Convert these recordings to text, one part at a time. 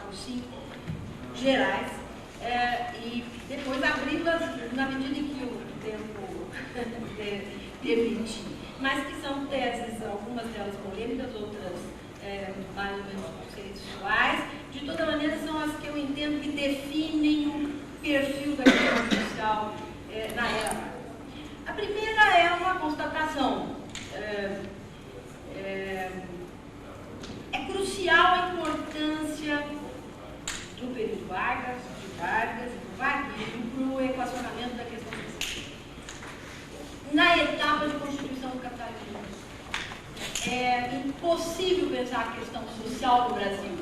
por 5 gerais, e depois abri-las na medida em que o tempo permitir. Mas que são teses, algumas delas polêmicas, outras mais ou menos conceituais. De toda maneira, são as que eu entendo que definem o perfil da questão social na era Vargas. A primeira é uma constatação. É crucial a importância do período Vargas, de Vargas e do varguismo para o equacionamento da questão social. Na etapa de constituição do capitalismo, é impossível pensar a questão social no Brasil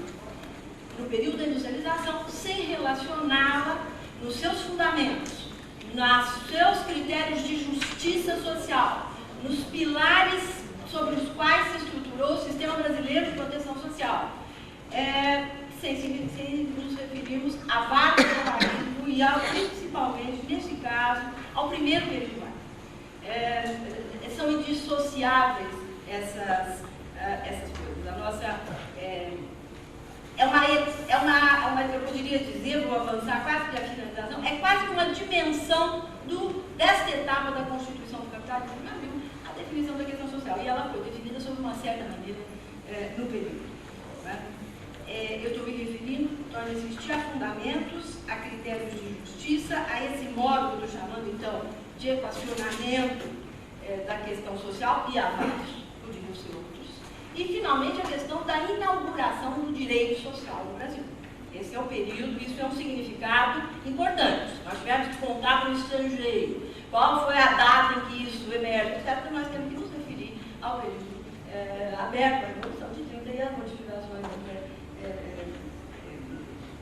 no período da industrialização sem relacioná-la nos seus fundamentos, nos seus critérios de justiça social, nos pilares sobre os quais se estruturou o sistema brasileiro de proteção social, sem nos referirmos a vários trabalhismo e, principalmente, nesse caso, ao primeiro período Vargas. São indissociáveis essas coisas. A nossa eu poderia dizer, vou avançar quase que a finalização, é quase uma dimensão desta etapa da constituição do capitalismo, a definição da questão social, e ela foi definida sob uma certa maneira no período. Né? Eu estou me referindo, torna a existir a fundamentos, a critérios de justiça, a esse modo que eu estou chamando, então, de equacionamento da questão social, e há vários, poderiam ser outros. E, finalmente, a questão da inauguração do direito social no Brasil. Esse é o período, isso é um significado importante. Nós tivemos que contar para o estrangeiro qual foi a data em que isso emerge, etc. Nós temos que nos referir ao período aberto à Revolução de 30 e as modificações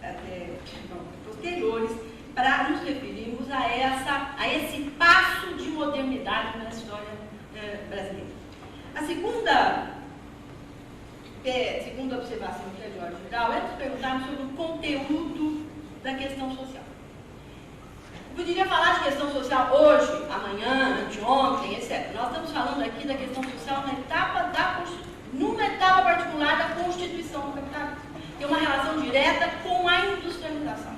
até posteriores, para nos referirmos a esse passo de modernidade na história brasileira. A segunda observação que é de ordem geral é nos perguntarmos sobre o conteúdo da questão social. Eu poderia falar de questão social hoje, amanhã, anteontem, etc. Nós estamos falando aqui da questão social numa etapa particular da constituição do capitalismo. Tem uma relação direta com a industrialização.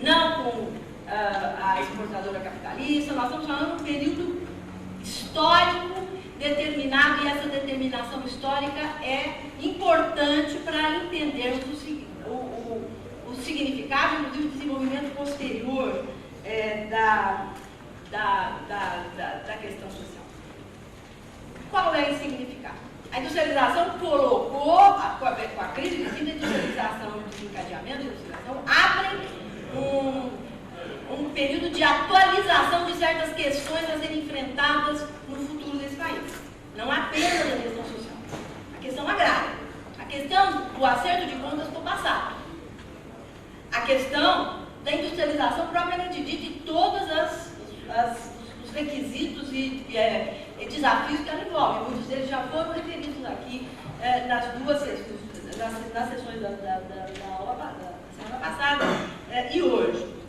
Não com a exportadora capitalista, nós estamos falando de um período histórico determinado, e essa determinação histórica é importante para entendermos o significado, inclusive o desenvolvimento posterior da questão social. Qual é esse significado? A industrialização colocou, com a crise de industrialização e desencadeamento da industrialização, abre um período de atualização de certas questões a serem enfrentadas no futuro desse país. Não apenas a questão social, a questão agrária, a questão do acerto de contas do passado, a questão da industrialização propriamente dita e todos os requisitos e desafios que ela envolve. Muitos deles já foram referidos aqui nas sessões da aula da semana passada e hoje.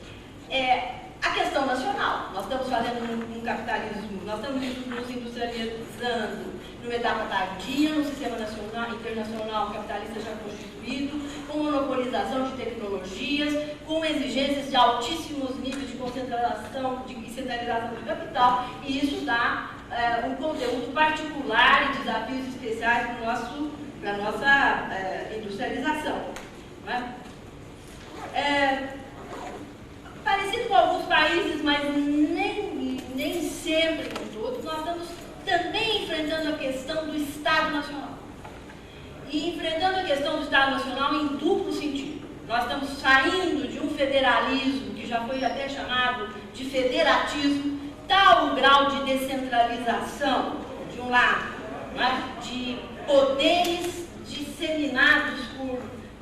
A questão nacional. Nós estamos fazendo um capitalismo, nós estamos nos industrializando numa etapa tardia, no sistema nacional, internacional capitalista já constituído, com monopolização de tecnologias, com exigências de altíssimos níveis de concentração e centralização do capital, e isso dá um conteúdo particular e desafios especiais para a nossa industrialização. Não é? Parecido com alguns países, mas nem sempre com todos, nós estamos também enfrentando a questão do Estado Nacional. E enfrentando a questão do Estado Nacional em duplo sentido. Nós estamos saindo de um federalismo, que já foi até chamado de federatismo, tal o grau de descentralização, de um lado, não é? De poderes disseminados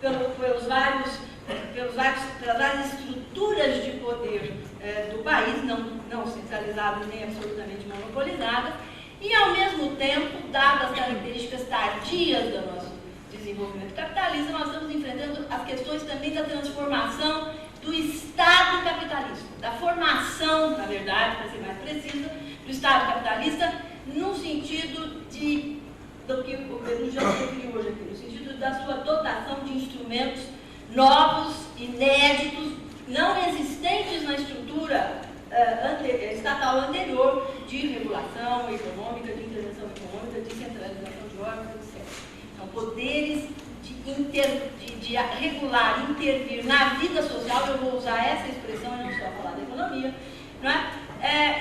pelas várias estruturas de poder do país, não centralizadas nem absolutamente monopolizadas, e ao mesmo tempo, dadas as características tardias do nosso desenvolvimento capitalista, nós estamos enfrentando as questões também da transformação do Estado capitalista, da formação, na verdade, para ser mais precisa, do Estado capitalista, no sentido do que o Pedro já se referiu hoje aqui, no sentido da sua dotação de instrumentos novos, inéditos, não existentes na estrutura estatal anterior de regulação econômica, de intervenção econômica, de centralização de órgãos, etc. São poderes de regular, intervir na vida social, eu vou usar essa expressão e não só falar da economia, não é?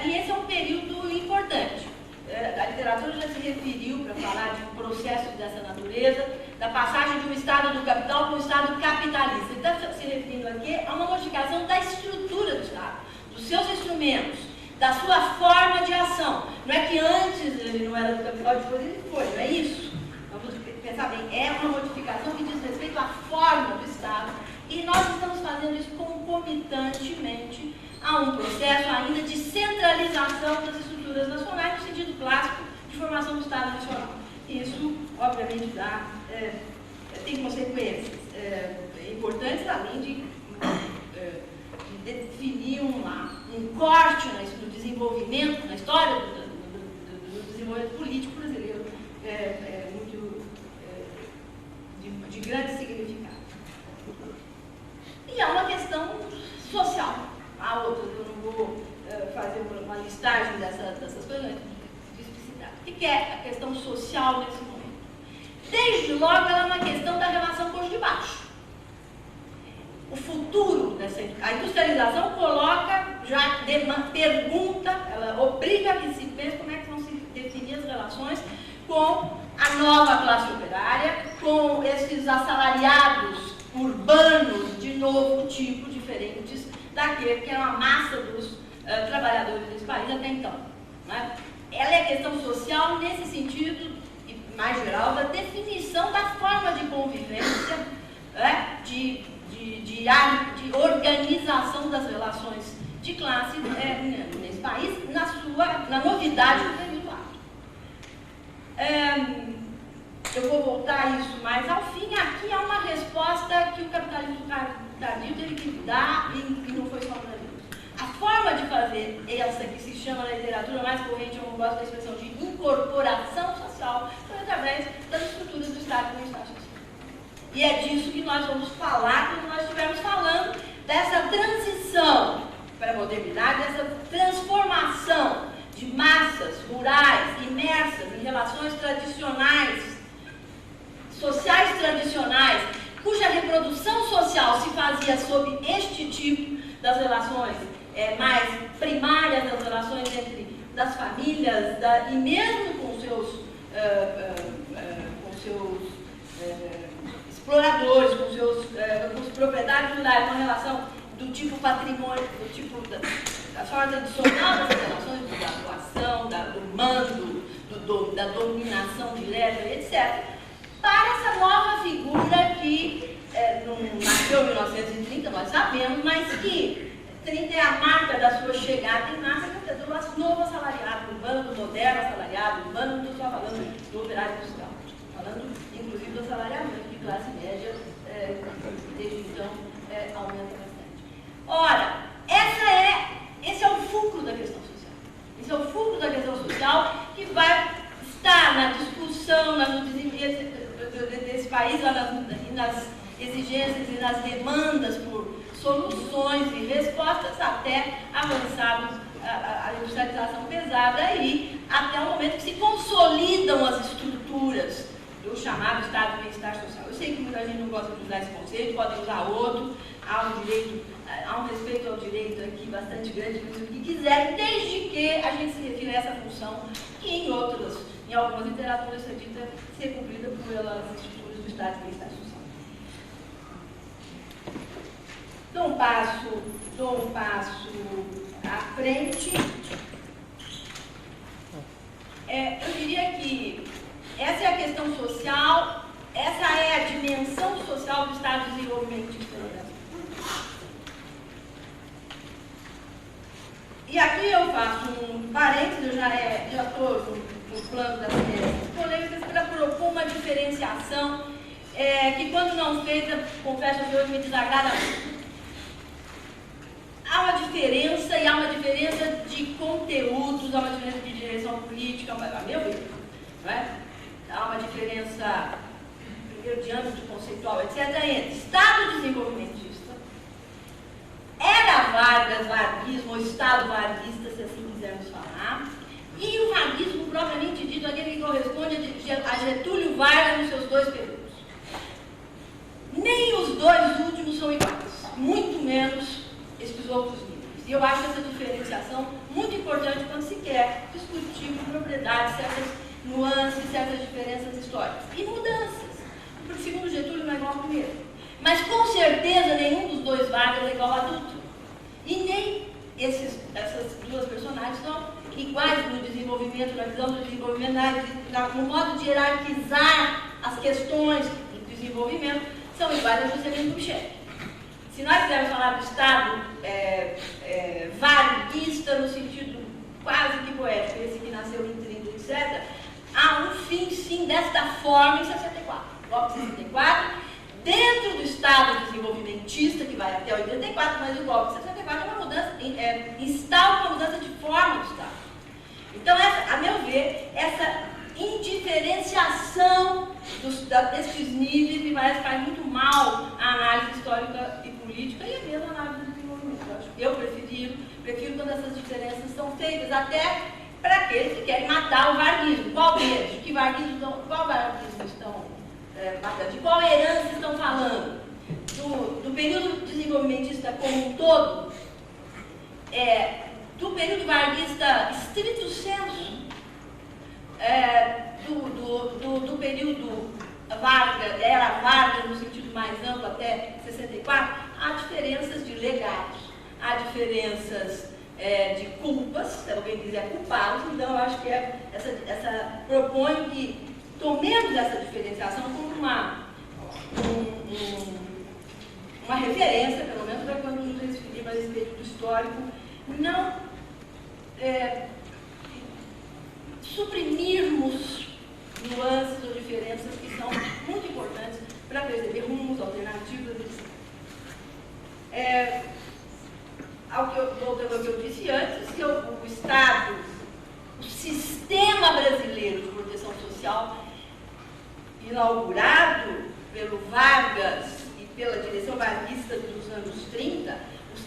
E esse é um período importante. A literatura já se referiu para falar de um processo dessa natureza, da passagem de um estado do capital para um estado capitalista. Ele está se referindo aqui a uma modificação da estrutura do Estado, dos seus instrumentos, da sua forma de ação. Não é que antes ele não era do capital, depois ele foi, não é isso? Vamos pensar bem, é uma modificação que diz respeito à forma do Estado, e nós estamos fazendo isso concomitantemente a um processo ainda de centralização das estruturas nacionais, no sentido clássico de formação do Estado Nacional. Isso, obviamente, tem consequências importantes, além de definir um corte no desenvolvimento, na história do desenvolvimento político brasileiro, muito de grande significado. E há uma questão social. Há outras, eu não vou fazer uma listagem dessas coisas, de explicitar. O que é a questão social nesse momento? Desde logo, ela é uma questão da relação por debaixo. O futuro a industrialização coloca, já pergunta, ela obriga que se pense como é que vão se definir as relações com a nova classe operária, com esses assalariados urbanos de novo tipo, diferentes daquele que era uma massa dos trabalhadores desse país até então. Né? Ela é questão social nesse sentido, e mais geral, da definição da forma de convivência, né? de organização das relações de classe nesse país, na novidade do período árabe. Eu vou voltar a isso mais ao fim. Aqui há uma resposta que o capitalismo tardio teve que dar e não foi só para mim. A forma de fazer essa que se chama na literatura mais corrente, eu não gosto da expressão de incorporação social, foi através das estruturas do Estado e do Estado social. E é disso que nós vamos falar quando nós estivermos falando dessa transição para a modernidade, dessa transformação de massas rurais imersas em relações tradicionais, sociais tradicionais, cuja reprodução social se fazia sob este tipo das relações mais primárias, das relações das famílias, e mesmo com seus exploradores, com os proprietários rurais, uma relação do tipo patrimônio, do tipo da forma tradicional das relações, da atuação, do mando, da dominação direta, etc., para essa nova figura que nasceu em 1930, nós sabemos, mas que 30 é a marca da sua chegada em massa, que é do novo assalariado urbano, do moderno assalariado urbano, não estou só falando do operário industrial, estou falando inclusive do assalariamento de classe média, desde então aumenta bastante. Ora, esse é o fulcro da questão social. Esse é o fulcro da questão social que vai estar na discussão, no desenvolvimento desse país, nas exigências e nas demandas por soluções e respostas até avançarmos a industrialização pesada e até o momento que se consolidam as estruturas do chamado Estado de Bem-Estar Social. Eu sei que muita gente não gosta de usar esse conceito, podem usar outro, há um respeito ao direito aqui bastante grande, o que quiserem, desde que a gente se refira a essa função que em algumas literaturas é dita ser cumprida pelas estruturas do Estado de Bem-Estar Social. Dou um passo à frente. Eu diria que essa é a questão social, essa é a dimensão social do Estado de Desenvolvimento do Brasil. E aqui eu faço um parênteses, eu já estou no plano das polêmicas para propor uma diferenciação que, quando não feita, confesso que hoje me desagrada muito. Há uma diferença, e há uma diferença de conteúdos, há uma diferença de direção política, a meu ver, não é? Há uma diferença primeiro de âmbito conceitual, etc., entre Estado desenvolvimentista, era Vargas, varguismo, ou Estado varguista, se assim quisermos falar, e o varguismo propriamente dito, aquele que corresponde a Getúlio Vargas nos seus dois períodos. Nem os dois últimos são iguais, muito menos esses outros níveis. E eu acho essa diferenciação muito importante quando se quer discutir com propriedade certas nuances, certas diferenças históricas. E mudanças. Porque segundo Getúlio não é igual ao primeiro. Mas com certeza nenhum dos dois Vargas é igual ao adulto. E nem essas duas personagens são iguais no desenvolvimento, na visão do desenvolvimento, no modo de hierarquizar as questões do desenvolvimento, são iguais a Juscelino Kubitschek. Se nós quisermos falar do Estado varguista, no sentido quase que poético, esse que nasceu em 30, etc., há um fim, sim, desta forma em 64. Golpe de 64, dentro do Estado desenvolvimentista, que vai até 84, mas o golpe de 64 é uma mudança, instaura uma mudança de forma do Estado. Então, a meu ver, essa indiferenciação desses níveis me parece que faz muito mal à análise histórica e política e a mesma análise do desenvolvimento. Eu prefiro quando essas diferenças são feitas, até para aqueles que querem matar o varguismo. Qual deles? Qual varguismo estão matando? De qual herança estão falando? Do período desenvolvimentista como um todo? Do período varguista estrito sensu? Do período era Vargas no sentido mais amplo até 64, há diferenças de legados, há diferenças de culpas, se alguém quiser culpá-los, então eu acho que proponho que tomemos essa diferenciação como uma referência, pelo menos para quando nos referimos a esse período histórico, não suprimirmos nuances ou diferenças que são muito importantes para perceber rumos, alternativas, etc. Voltando ao que eu disse antes, que o Estado, o sistema brasileiro de proteção social, inaugurado pelo Vargas e pela direção varguista dos anos 30,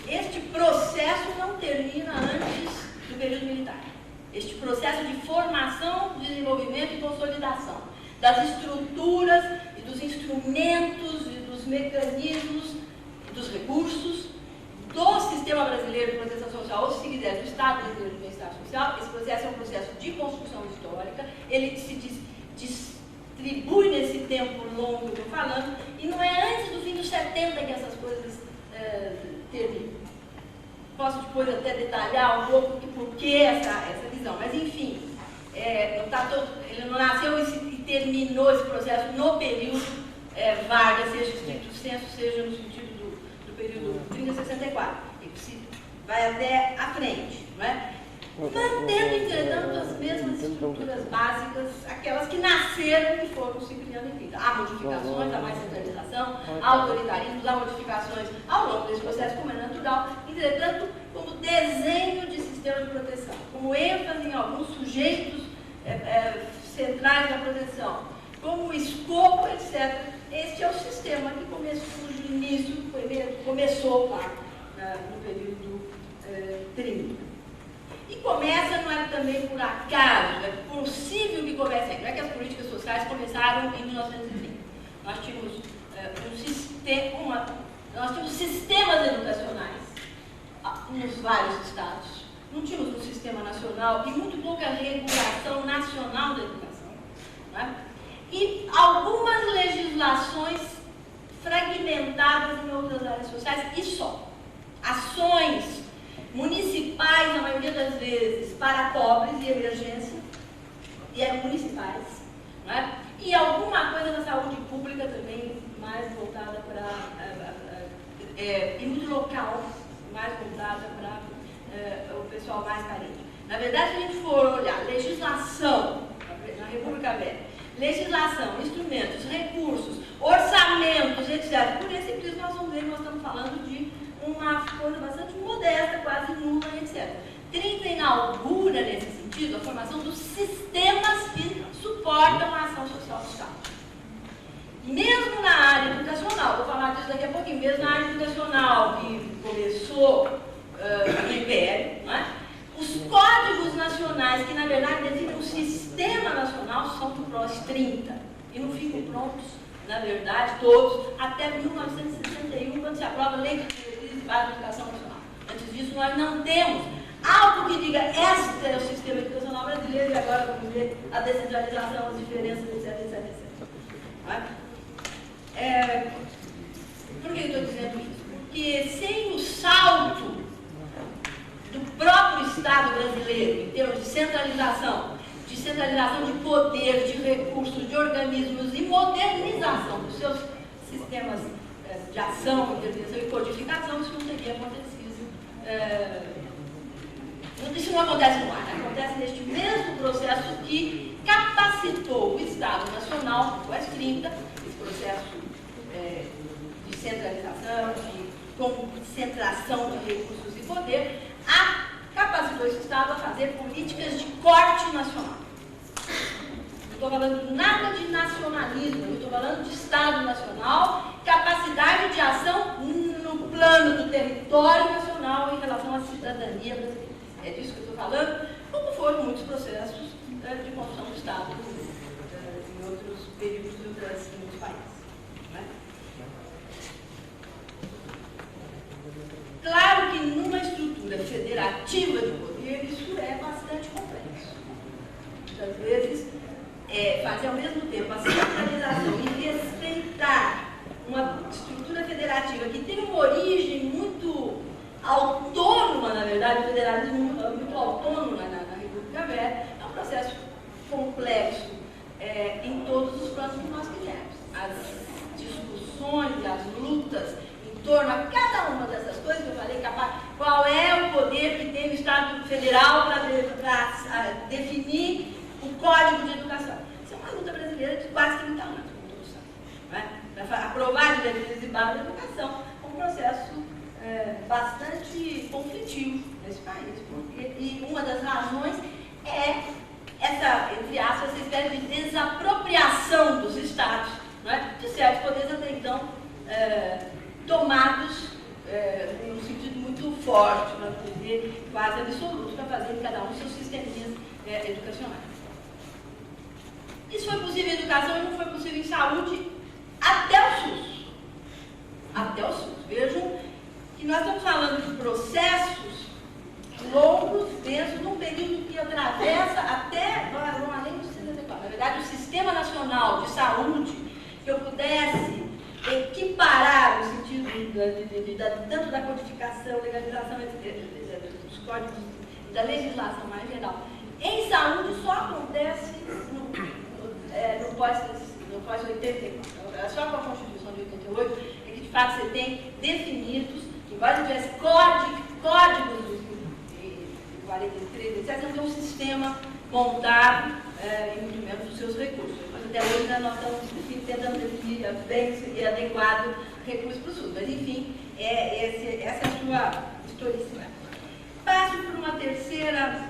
este processo não termina antes do período militar. Este processo de formação, desenvolvimento e consolidação das estruturas e dos instrumentos e dos mecanismos e dos recursos do sistema brasileiro de proteção social, ou se quiser, do Estado brasileiro de bem-estar social. Esse processo é um processo de construção histórica, ele se distribui nesse tempo longo que eu estou falando, e não é antes do fim dos 70 que essas coisas terminam. Posso depois até detalhar um pouco por que essa visão, mas enfim, ele não nasceu e terminou esse processo no período Vargas, seja estrito sensu, seja no sentido do período 30-64, e vai até a frente, não é? Mantendo, entretanto, as mesmas estruturas básicas, aquelas que nasceram e foram se criando em vida. Há modificações, há mais centralização, há autoritarismos, há modificações ao longo desse processo, como é natural, entretanto, como desenho de sistema de proteção, como ênfase em alguns sujeitos centrais da proteção, como escopo, etc. Este é o sistema que cujo início começou lá no período 30. E começa, não é também por acaso, é possível que comece aí. Não é que as políticas sociais começaram em 1930. Nós tínhamos sistemas educacionais nos vários estados. Não tínhamos um sistema nacional e muito pouca regulação nacional da educação. Não é? E algumas legislações fragmentadas em outras áreas sociais e só. Ações municipais, na maioria das vezes, para pobres e emergência, e eram municipais, não é? E alguma coisa na saúde pública também, mais voltada e muito local, mais voltada para o pessoal mais carente. Na verdade, se a gente for olhar legislação, na República Velha, legislação, instrumentos, recursos, orçamentos, etc., por esse simples nós vamos ver que nós estamos falando de uma coisa bastante modesta, quase nula, etc. 30 inaugura, nesse sentido, a formação dos sistemas que suportam a ação social do Estado. mesmo na área educacional, vou falar disso daqui a pouquinho, mesmo na área educacional, que começou no Império, não é? Os códigos nacionais, que na verdade definem o sistema nacional, são do PROS 30 e não ficam prontos, na verdade, todos, até 1961, quando se aprova a Lei de Diretrizes Básicas da Educação Nacional. Antes disso, nós não temos algo que diga, este é o sistema educacional brasileiro, e agora vamos ver a descentralização, as diferenças, etc. Por que eu estou dizendo isso? Porque sem o salto do próprio Estado brasileiro, em termos de centralização de poder, de recursos, de organismos e modernização dos seus sistemas de ação, intervenção e codificação, isso não teria acontecido. Isso não acontece no ar, acontece neste mesmo processo que capacitou o Estado Nacional, o PROS 30, esse processo de centralização, de concentração de recursos e poder, capacitou esse Estado a fazer políticas de corte nacional. Não estou falando nada de nacionalismo, eu estou falando de Estado Nacional, capacidade de ação no plano do território nacional em relação à cidadania brasileira. É disso que eu estou falando, como foram muitos processos de construção do Estado em outros períodos em outros países. Né? Claro que numa estrutura federativa de poder, isso é bastante complexo. Muitas vezes, fazer ao mesmo tempo a centralização e respeitar uma estrutura federativa que tem uma origem muito autônoma, na verdade, o federalismo muito autônomo na República Velha, é um processo complexo em todos os planos que nós quisermos. As discussões, as lutas em torno a cada uma dessas coisas que eu falei, qual é o poder que tem o Estado Federal para definir o Código de Educação. Isso é uma luta brasileira de quase 30 anos, como todos sabem. Para aprovar diretrizes e bases da educação, é um processo bastante conflitivo nesse país. E uma das razões é essa, entre aspas, essa espécie de desapropriação dos Estados, né, de certos poderes até então tomados em um sentido muito forte, para dizer quase absoluto, para fazer em cada um seus sisteminhas educacionais. Isso foi possível em educação e não foi possível em saúde até o SUS. Até o SUS. Vejam que nós estamos falando de processos longos, densos, num período que atravessa até, vão além de 64. Na verdade, o Sistema Nacional de Saúde, que eu pudesse equiparar no sentido tanto da codificação, legalização dos códigos e da legislação mais geral, em saúde só acontece no pós-84. Só com a Constituição de 88 é que de fato você tem definidos, embora tivesse códigos de 43, etc., não tem um sistema montado e muito menos os seus recursos. Mas até hoje nós estamos tentando definir bem e adequado recurso para o SUS. Mas enfim, essa é a sua historicidade. Passo por uma terceira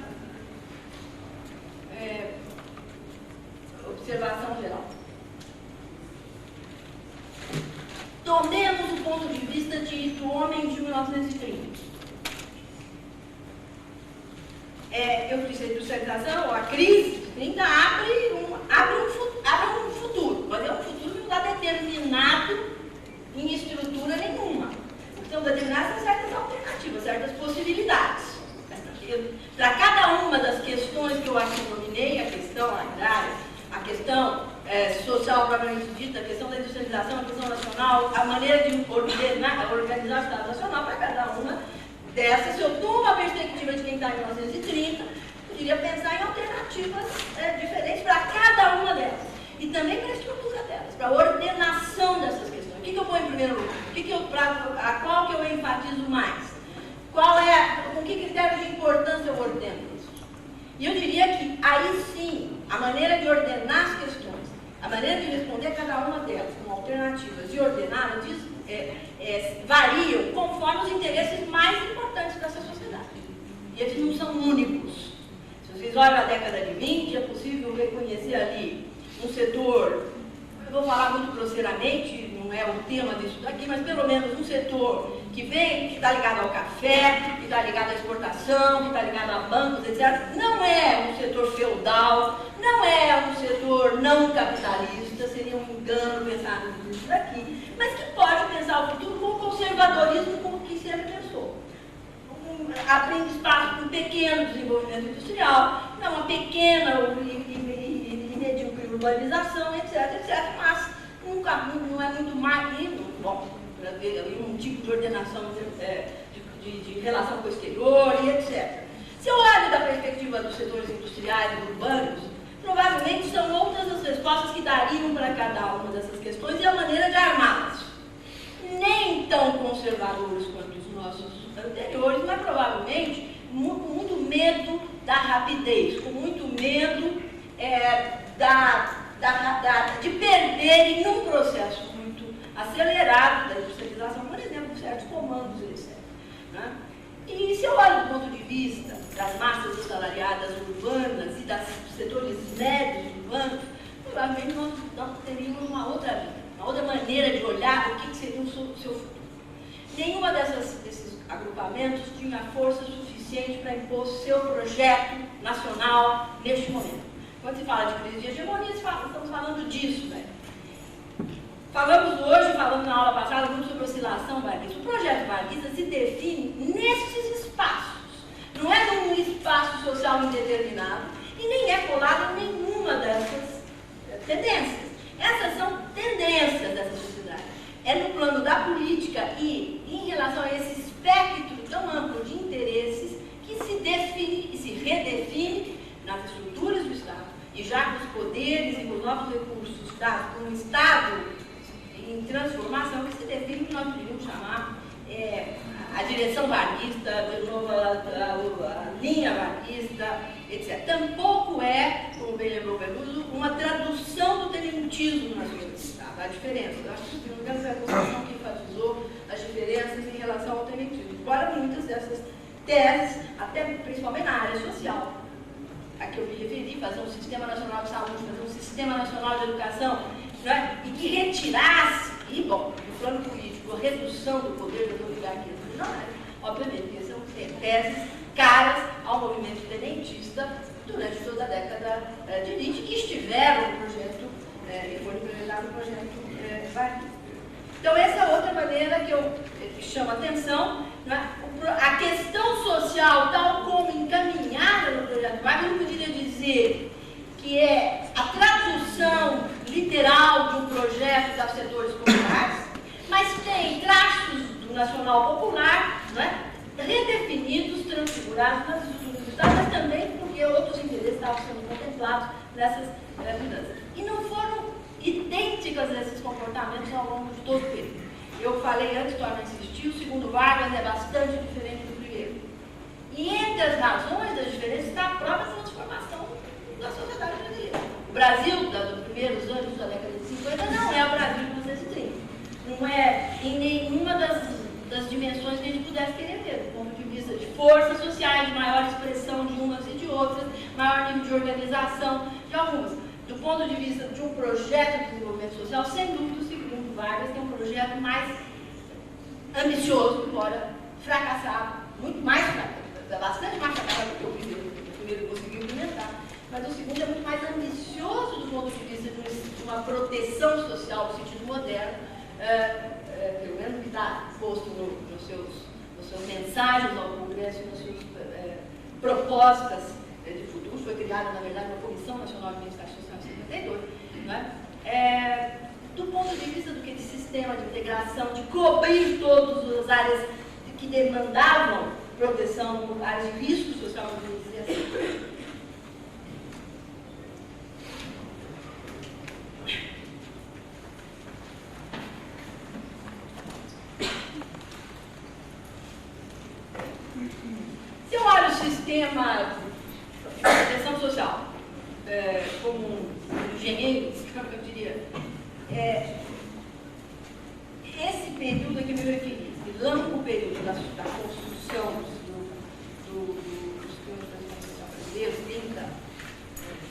observação geral. Tomemos o ponto de vista do homem de 1930. Eu disse, a industrialização, ou a crise de 30 abre um futuro, mas é um futuro que não está determinado em estrutura nenhuma. Então, determinadas são certas alternativas, certas possibilidades. Para cada uma das questões que eu aqui nominei, a questão agrária, a questão social propriamente dita, a questão da industrialização, a questão nacional, a maneira de organizar o Estado Nacional, para cada uma dessas, se eu tomo a perspectiva de quem está em 1930, eu queria pensar em alternativas diferentes para cada uma delas. E também para a estrutura delas, para a ordenação dessas questões. O que eu ponho em primeiro lugar? Qual que eu enfatizo mais? Com que critério de importância eu ordeno isso? E eu diria que aí sim, a maneira de ordenar as questões, a maneira de responder a cada uma delas com alternativas e ordená-las variam conforme os interesses mais importantes dessa sociedade. E eles não são únicos. Se vocês olham a década de 20, é possível reconhecer ali um setor vou falar muito grosseiramente, não é o tema disso daqui, mas pelo menos um setor que está ligado ao café, que está ligado à exportação, que está ligado a bancos, etc., não é um setor feudal, não é um setor não capitalista, seria um engano pensar nisso daqui, mas que pode pensar o futuro com o conservadorismo como que sempre pensou. Abrindo espaço para um pequeno desenvolvimento industrial, uma pequena e medíocre urbanização, etc., mas não é muito magno, bom, para ver um tipo de ordenação de relação com o exterior e etc. Se eu olho da perspectiva dos setores industriais e urbanos, provavelmente são outras as respostas que dariam para cada uma dessas questões e a maneira de armá-las. Nem tão conservadores quanto os nossos anteriores, mas provavelmente com muito medo da rapidez, com muito medo de perderem num processo muito acelerado da industrialização, por exemplo, certos comandos, etc. Né? E se eu olho do ponto de vista das massas assalariadas urbanas e dos setores médios urbanos, provavelmente nós teríamos uma outra maneira de olhar o que seria o seu futuro. Nenhuma desses agrupamentos tinha força suficiente para impor seu projeto nacional neste momento. Quando se fala de crise de hegemonia, estamos falando disso, né? Falamos na aula passada, muito sobre oscilação varguista. O projeto varguista se define nesses espaços. Não é num espaço social indeterminado e nem é colado em nenhuma dessas tendências. Essas são tendências dessa sociedade. É no plano da política e em relação a esse espectro tão amplo de interesses que se define e se redefine nas estruturas do Estado e já com os poderes e com os novos recursos dados por um Estado em transformação que se define o que nós poderíamos chamar a direção varguista, de novo a linha varguista, etc. Tampouco é, como bem lembrou o Peluso, uma tradução do tenentismo nas coisas do Estado. Há diferença. Eu acho que o Peluso foi a Constituição que enfatizou as diferenças em relação ao tenentismo. Embora muitas dessas teses, até principalmente na área social, a que eu me referi, fazer um sistema nacional de saúde, fazer um sistema nacional de educação, né? E que retirasse, e bom, no plano político, a redução do poder das oligarquias regionais, obviamente, porque são teses caras ao movimento tenentista durante toda a década de 20, que estiveram no projeto, e foram implementados no projeto varguista. Então, essa é outra maneira que chama atenção, né? A questão social, tal como encaminhada no projeto Vargas, eu poderia dizer que é a tradução literal de um projeto dos setores populares, mas tem traços do nacional popular, né, redefinidos, transfigurados nas estruturas do Estado, mas também porque outros interesses estavam sendo contemplados nessas mudanças. E não foram idênticas esses comportamentos ao longo de todo o período. Eu falei antes, torno a insistir, o segundo Vargas é bastante diferente do primeiro. E entre as razões das diferenças está a própria transformação da sociedade brasileira. O Brasil, dos primeiros anos da década de 50, não é o Brasil de 1930. Não é em nenhuma das dimensões que a gente pudesse querer ver, do ponto de vista de forças sociais, de maior expressão de umas e de outras, maior nível de organização de algumas. Do ponto de vista de um projeto de desenvolvimento social, sem dúvida, o segundo Vargas tem um projeto mais ambicioso, embora fracassado, muito mais fracassado, bastante mais fracassado do que o primeiro conseguiu implementar. Mas o segundo é muito mais ambicioso do ponto de vista de uma proteção social no sentido moderno, pelo menos que está posto nos seus mensagens ao Congresso, nas suas propostas de futuro. Foi criada, na verdade, uma Comissão Nacional de Bem-Estar Social em 52, não é? Do ponto de vista do que de sistema de integração, de cobrir todas as áreas que demandavam proteção, áreas de risco social, vamos dizer assim. Se eu olho o sistema de proteção social como um engenheiro, eu diria, esse período a que me referi, esse longo período da construção do sistema de proteção social brasileiro, 30,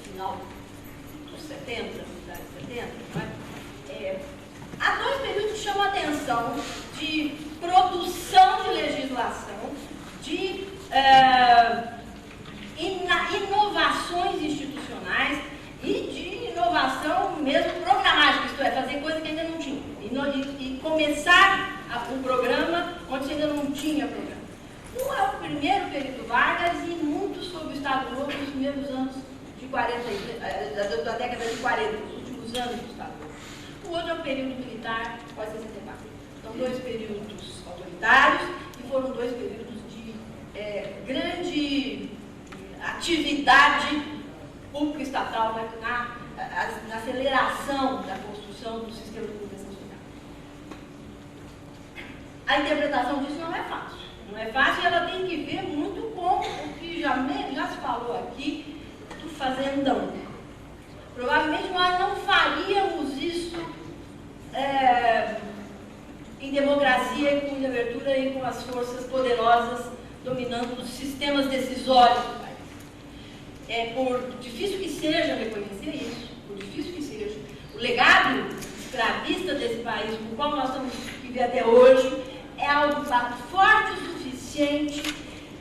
final dos 70, 70, não é? de produção de legislação, de inovações institucionais e de inovação mesmo programática, isto é, fazer coisa que ainda não tinha. E começar um programa onde você ainda não tinha programa. Não é o primeiro período Vargas e muito sobre o Estado Novo nos primeiros anos de 40, da década de 40, os últimos anos do Estado Novo. O outro é o período militar pós-64. São dois períodos autoritários e foram dois períodos de grande atividade pública estatal na aceleração da construção do sistema de proteção social. A interpretação disso não é fácil. Não é fácil e ela tem que ver muito com o que já se falou aqui do fazendão. Provavelmente nós não faríamos isso em democracia e com abertura e com as forças poderosas dominando os sistemas decisórios do país. Por difícil que seja reconhecer isso, por difícil que seja, o legado escravista desse país, com o qual nós estamos vivendo até hoje, é algo forte o suficiente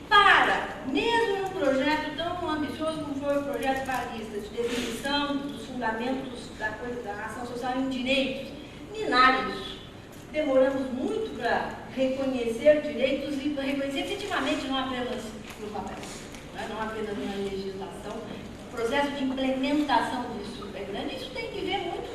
para, mesmo num projeto tão ambicioso como foi o projeto varguista, de definição dos fundamentos da ação social em direitos, minar isso. Demoramos muito para reconhecer direitos e para reconhecer efetivamente, não apenas no papel, não apenas na legislação. O processo de implementação disso é grande. Isso tem que ver muito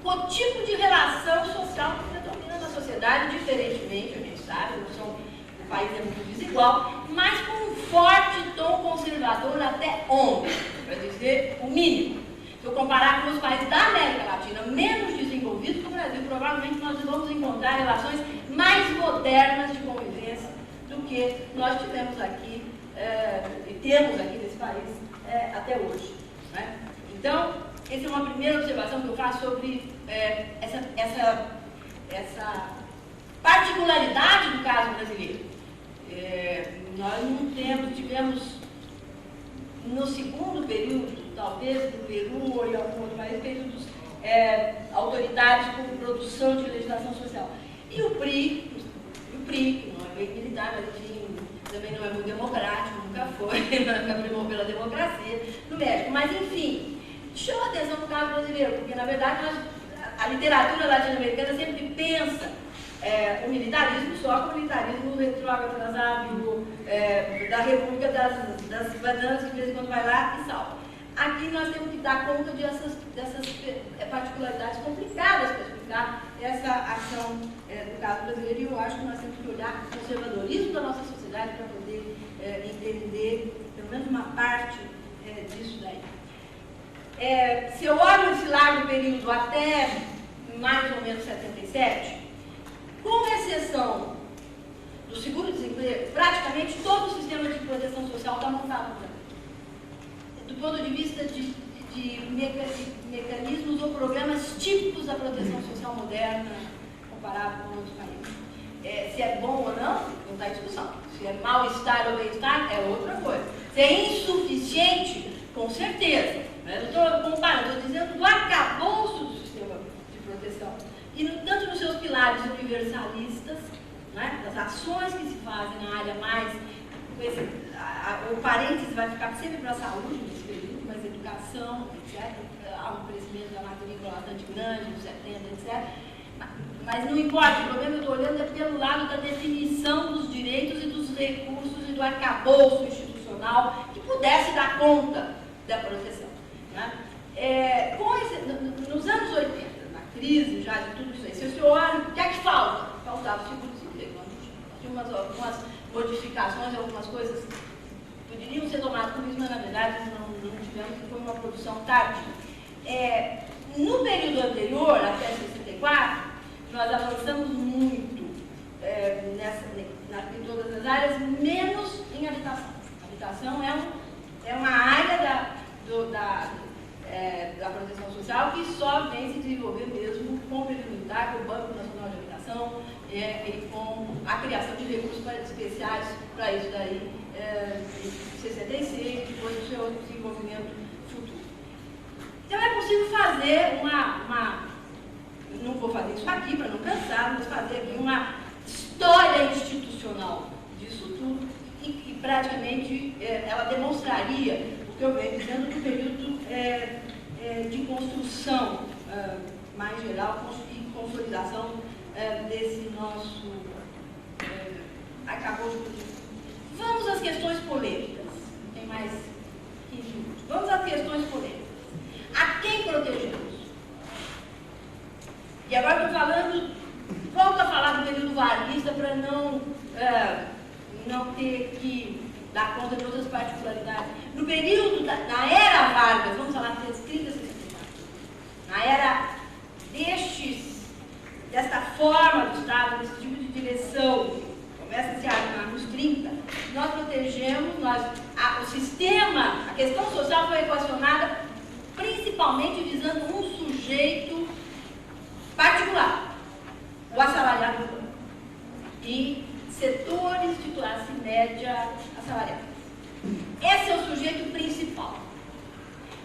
com o tipo de relação social que predomina na sociedade, diferentemente, a gente sabe, o país é muito desigual, mas com um forte tom conservador até onde? Para dizer o mínimo. Se eu comparar com os países da América Latina menos desenvolvidos que o Brasil, provavelmente nós vamos encontrar relações mais modernas de convivência do que nós tivemos aqui e temos aqui nesse país até hoje. Né? Então, essa é uma primeira observação que eu faço sobre essa particularidade do caso brasileiro. Nós não tivemos no segundo período, talvez do Peru ou em algum outro país, períodos autoritários com produção de legislação social. E o PRI, que não é bem militar, mas enfim, também não é muito democrático, nunca foi, nunca primou pela democracia no México. Mas enfim, chama atenção no caso brasileiro, porque na verdade a literatura latino-americana sempre pensa o militarismo só como militarismo retrógrado, atrasável, da República das Bananas, que de vez em quando vai lá e salva. Aqui nós temos que dar conta dessas particularidades complicadas para explicar essa ação do caso brasileiro, e eu acho que nós temos que olhar o conservadorismo da nossa sociedade para poder entender pelo menos uma parte disso daí. Se eu olho esse largo período até mais ou menos 77, com exceção do seguro-desemprego, praticamente todo o sistema de proteção social está montado para do ponto de vista de mecanismos ou programas típicos da proteção social moderna, comparado com outros países. Se é bom ou não está em discussão. Se é mal-estar ou bem-estar, é outra coisa. Se é insuficiente, com certeza. Não estou comparando, estou dizendo do arcabouço do sistema de proteção. E tanto nos seus pilares universalistas, né, das ações que se fazem na área mais... o parênteses vai ficar sempre para a saúde nesse período, mas educação, etc. Há um crescimento da matrícula bastante grande, nos 70, etc. Mas não importa, o problema eu estou olhando pelo lado da definição dos direitos e dos recursos e do arcabouço institucional que pudesse dar conta da proteção. Né? Nos anos 80, na crise já de tudo isso aí, se você olha, o que é que falta? Faltava o seguro-desemprego. Nós tínhamos algumas modificações, algumas coisas poderiam ser tomadas por isso, mas na verdade não tivemos, que foi uma produção tardia. No período anterior, até 64, nós avançamos muito em todas as áreas, menos em habitação. A habitação é uma área da proteção social que só vem se desenvolver mesmo com o período militar, com o Banco Nacional de Habitação e com a criação de recursos especiais para isso daí, em 66, depois do seu desenvolvimento futuro. Então é possível fazer não vou fazer isso aqui para não cansar, mas fazer aqui um que eu venho dizendo do período de construção mais geral e consolidação desse nosso acabou de... Vamos às questões polêmicas. Tem mais 15 minutos. Vamos às questões polêmicas. A quem protegemos? E agora estou falando, volto a falar do período varguista para não ter que dar conta de outras particularidades. No período, na era Vargas, vamos falar de 30, 60 na era desta forma do Estado, desse tipo de direção, começa a se armar nos 30, nós protegemos, o sistema, a questão social foi equacionada principalmente visando um sujeito particular, o assalariado urbano, e setores de classe média assalariada. Esse é o sujeito principal.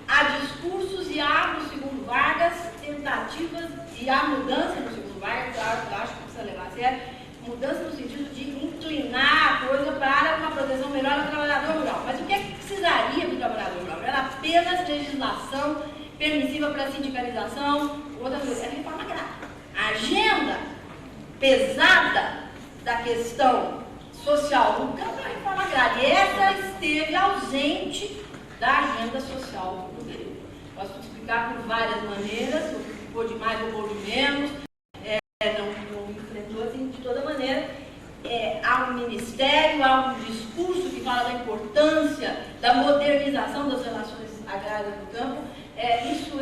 Há discursos e há, no segundo Vargas, tentativas, e há mudança no segundo Vargas, claro, eu acho que precisa levar a sério, mudança no sentido de inclinar a coisa para uma proteção melhor do trabalhador rural. Mas o que é que precisaria do trabalhador rural? Era apenas legislação permissiva para a sindicalização, outra coisa, é reforma agrária. A agenda pesada da questão social no campo é a reforma agrária. E essa esteve ausente da agenda social no período. Posso explicar por várias maneiras, ou de mais ou de menos, não enfrentou assim de toda maneira. Há um ministério, há um discurso que fala da importância da modernização das relações agrárias no campo. Isso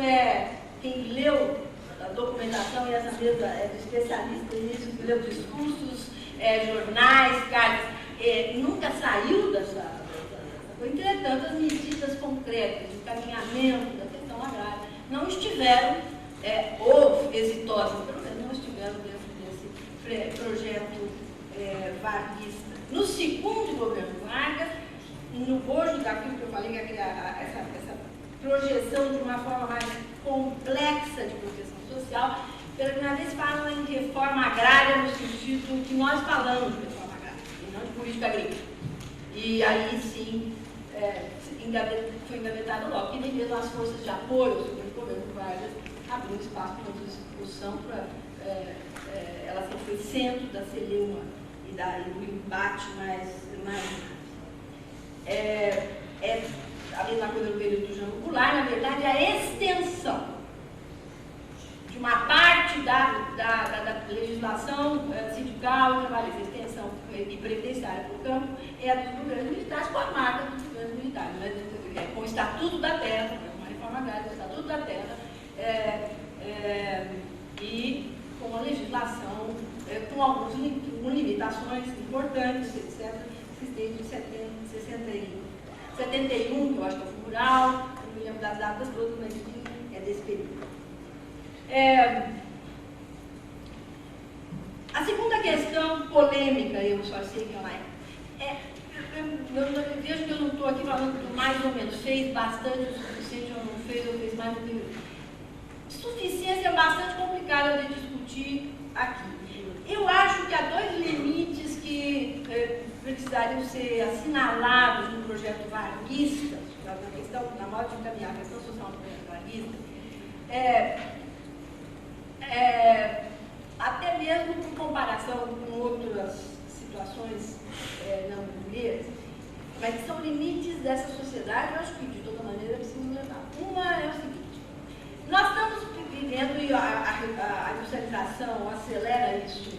quem leu a documentação, e essa mesa é do especialista nisso, que leu discursos, jornais, cartas, nunca saiu dessa. Entretanto, as medidas concretas de encaminhamento da questão agrária não estiveram ou exitosas, pelo menos não estiveram dentro desse projeto varguista. No segundo governo Vargas, no bojo daquilo que eu falei, que essa projeção de uma forma mais complexa de proteção social, pela primeira vez falam em reforma agrária no sentido que nós falamos de reforma agrária, e não de política agrícola. E aí sim, foi engavetado logo, e nem mesmo as forças de apoio sobre o governo Vargas abriu espaço para discussão, ela sempre foi centro da celeuma e do embate mais a mesma coisa no período do Jango Goulart, na verdade, a extensão de uma parte da legislação sindical e trabalhista, extensão e previdenciária para o campo, é a dos governos militares, com a marca dos governos militares, com o Estatuto da Terra, uma reforma agrária, o Estatuto da Terra, e com a legislação, com algumas limitações importantes, etc., desde 71, que eu acho que é o rural, não me lembro das datas todas, mas é desse período. A segunda questão polêmica, eu só sei que ela eu vejo que eu não estou aqui falando do mais ou menos, fez bastante o suficiente ou não fez, ou fez mais do que... Suficiência é bastante complicada de discutir aqui. Eu acho que há dois limites que precisariam ser assinalados no projeto varguista, na modo de encaminhar a questão social do projeto varguista, até mesmo por comparação com outras situações não brasileiras, mas que são limites dessa sociedade, eu acho que de toda maneira precisam levar. Uma é o seguinte: nós estamos vivendo, e a industrialização acelera isso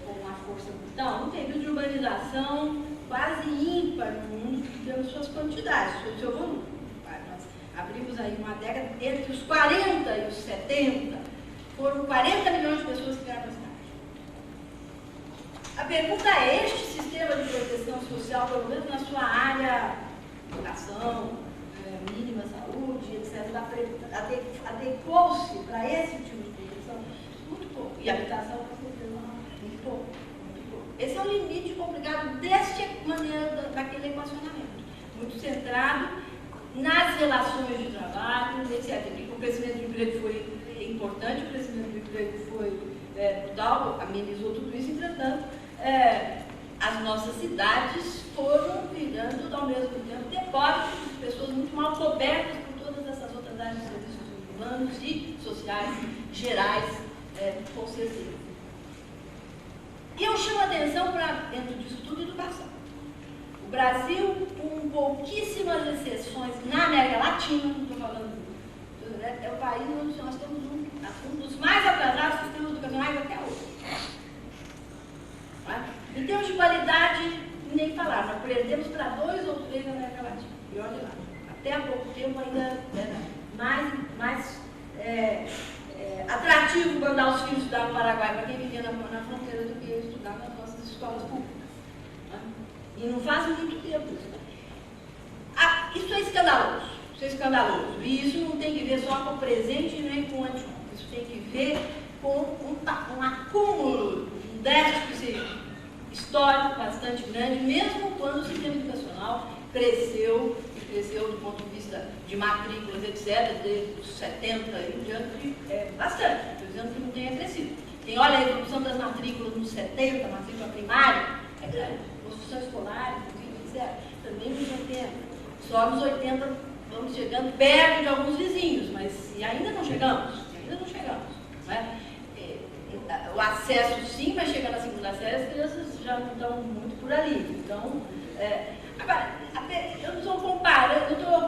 com uma força brutal, um período de urbanização quase ímpar no mundo, pelas suas quantidades, pelo seu volume. Nós abrimos aí uma década, entre os 40 e os 70, foram 40 milhões de pessoas que vieram para a cidade. A pergunta é: este sistema de proteção social, pelo menos na sua área, educação, mínima, saúde, etc., adequou-se para esse tipo de proteção? Muito pouco. E habitação, com certeza, muito pouco. Muito pouco. Esse é um limite complicado desta maneira, daquele equacionamento. Muito centrado nas relações de trabalho, etc. O crescimento do emprego foi importante, o crescimento do emprego foi brutal, amenizou tudo isso, entretanto, as nossas cidades foram virando, ao mesmo tempo, depósitos pessoas muito mal cobertas por todas essas outras áreas de serviços humanos e sociais gerais, com certeza. E eu chamo a atenção para, dentro disso tudo, educação. O Brasil, com pouquíssimas exceções na América Latina, não estou falando, é o país onde nós temos um dos mais atrasados sistemas educacionais até hoje. Em termos de qualidade, nem falar, nós perdemos para 2 ou 3 na América Latina. E olha lá, até há pouco tempo ainda era mais atrativo mandar os filhos estudar no Paraguai para quem vivia na fronteira do que estudar nas nossas escolas públicas. E não faz muito tempo isso. Isso é escandaloso. Isso é escandaloso. E isso não tem que ver só com o presente nem com o anteontem. Isso tem que ver com um acúmulo, um déficit histórico bastante grande, mesmo quando o sistema educacional cresceu do ponto de vista de matrículas, etc., desde os 70 e em diante, bastante. Estou dizendo que não tenha crescido. Quem olha a evolução das matrículas nos 70, matrícula primária, é grande. Construção escolar, etc., também nos 80. Só nos 80 vamos chegando perto de alguns vizinhos, mas ainda não chegamos. Não é? O acesso sim, mas chega na segunda série, as crianças já não estão muito por ali. Então, agora, eu não estou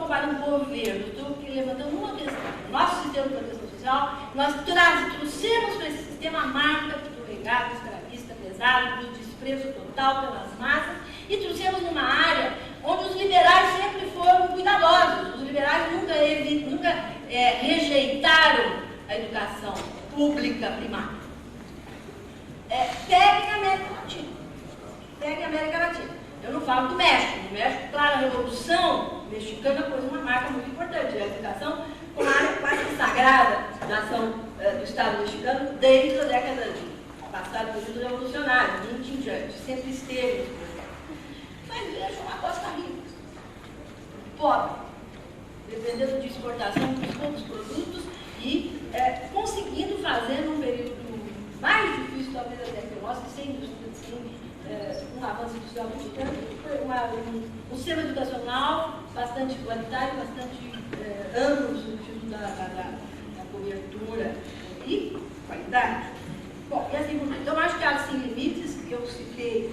comparando o governo, estou aqui levantando uma questão. Nosso sistema de proteção social, nós trouxemos para esse sistema a marca do legado escravista pesado, do desprezo total pelas massas, e trouxemos numa área onde os liberais sempre foram cuidadosos. Os liberais nunca rejeitaram a educação pública primária. Pegue a América Latina. Eu não falo do México. No México, claro, a Revolução Mexicana pôs uma marca muito importante. A educação como uma área quase sagrada da ação do Estado mexicano desde a década passada do período revolucionário, 20 em diante. Sempre esteve. Mas vejam a Costa Rica. Pobre. Dependendo de exportação dos poucos produtos e conseguindo fazer num período mais difícil, talvez até que o nosso, sem um avanço industrial muito grande, um sistema educacional bastante igualitário, bastante amplo no sentido da cobertura e qualidade. Bom, e assim por diante. Então, acho que há sim limites, que eu citei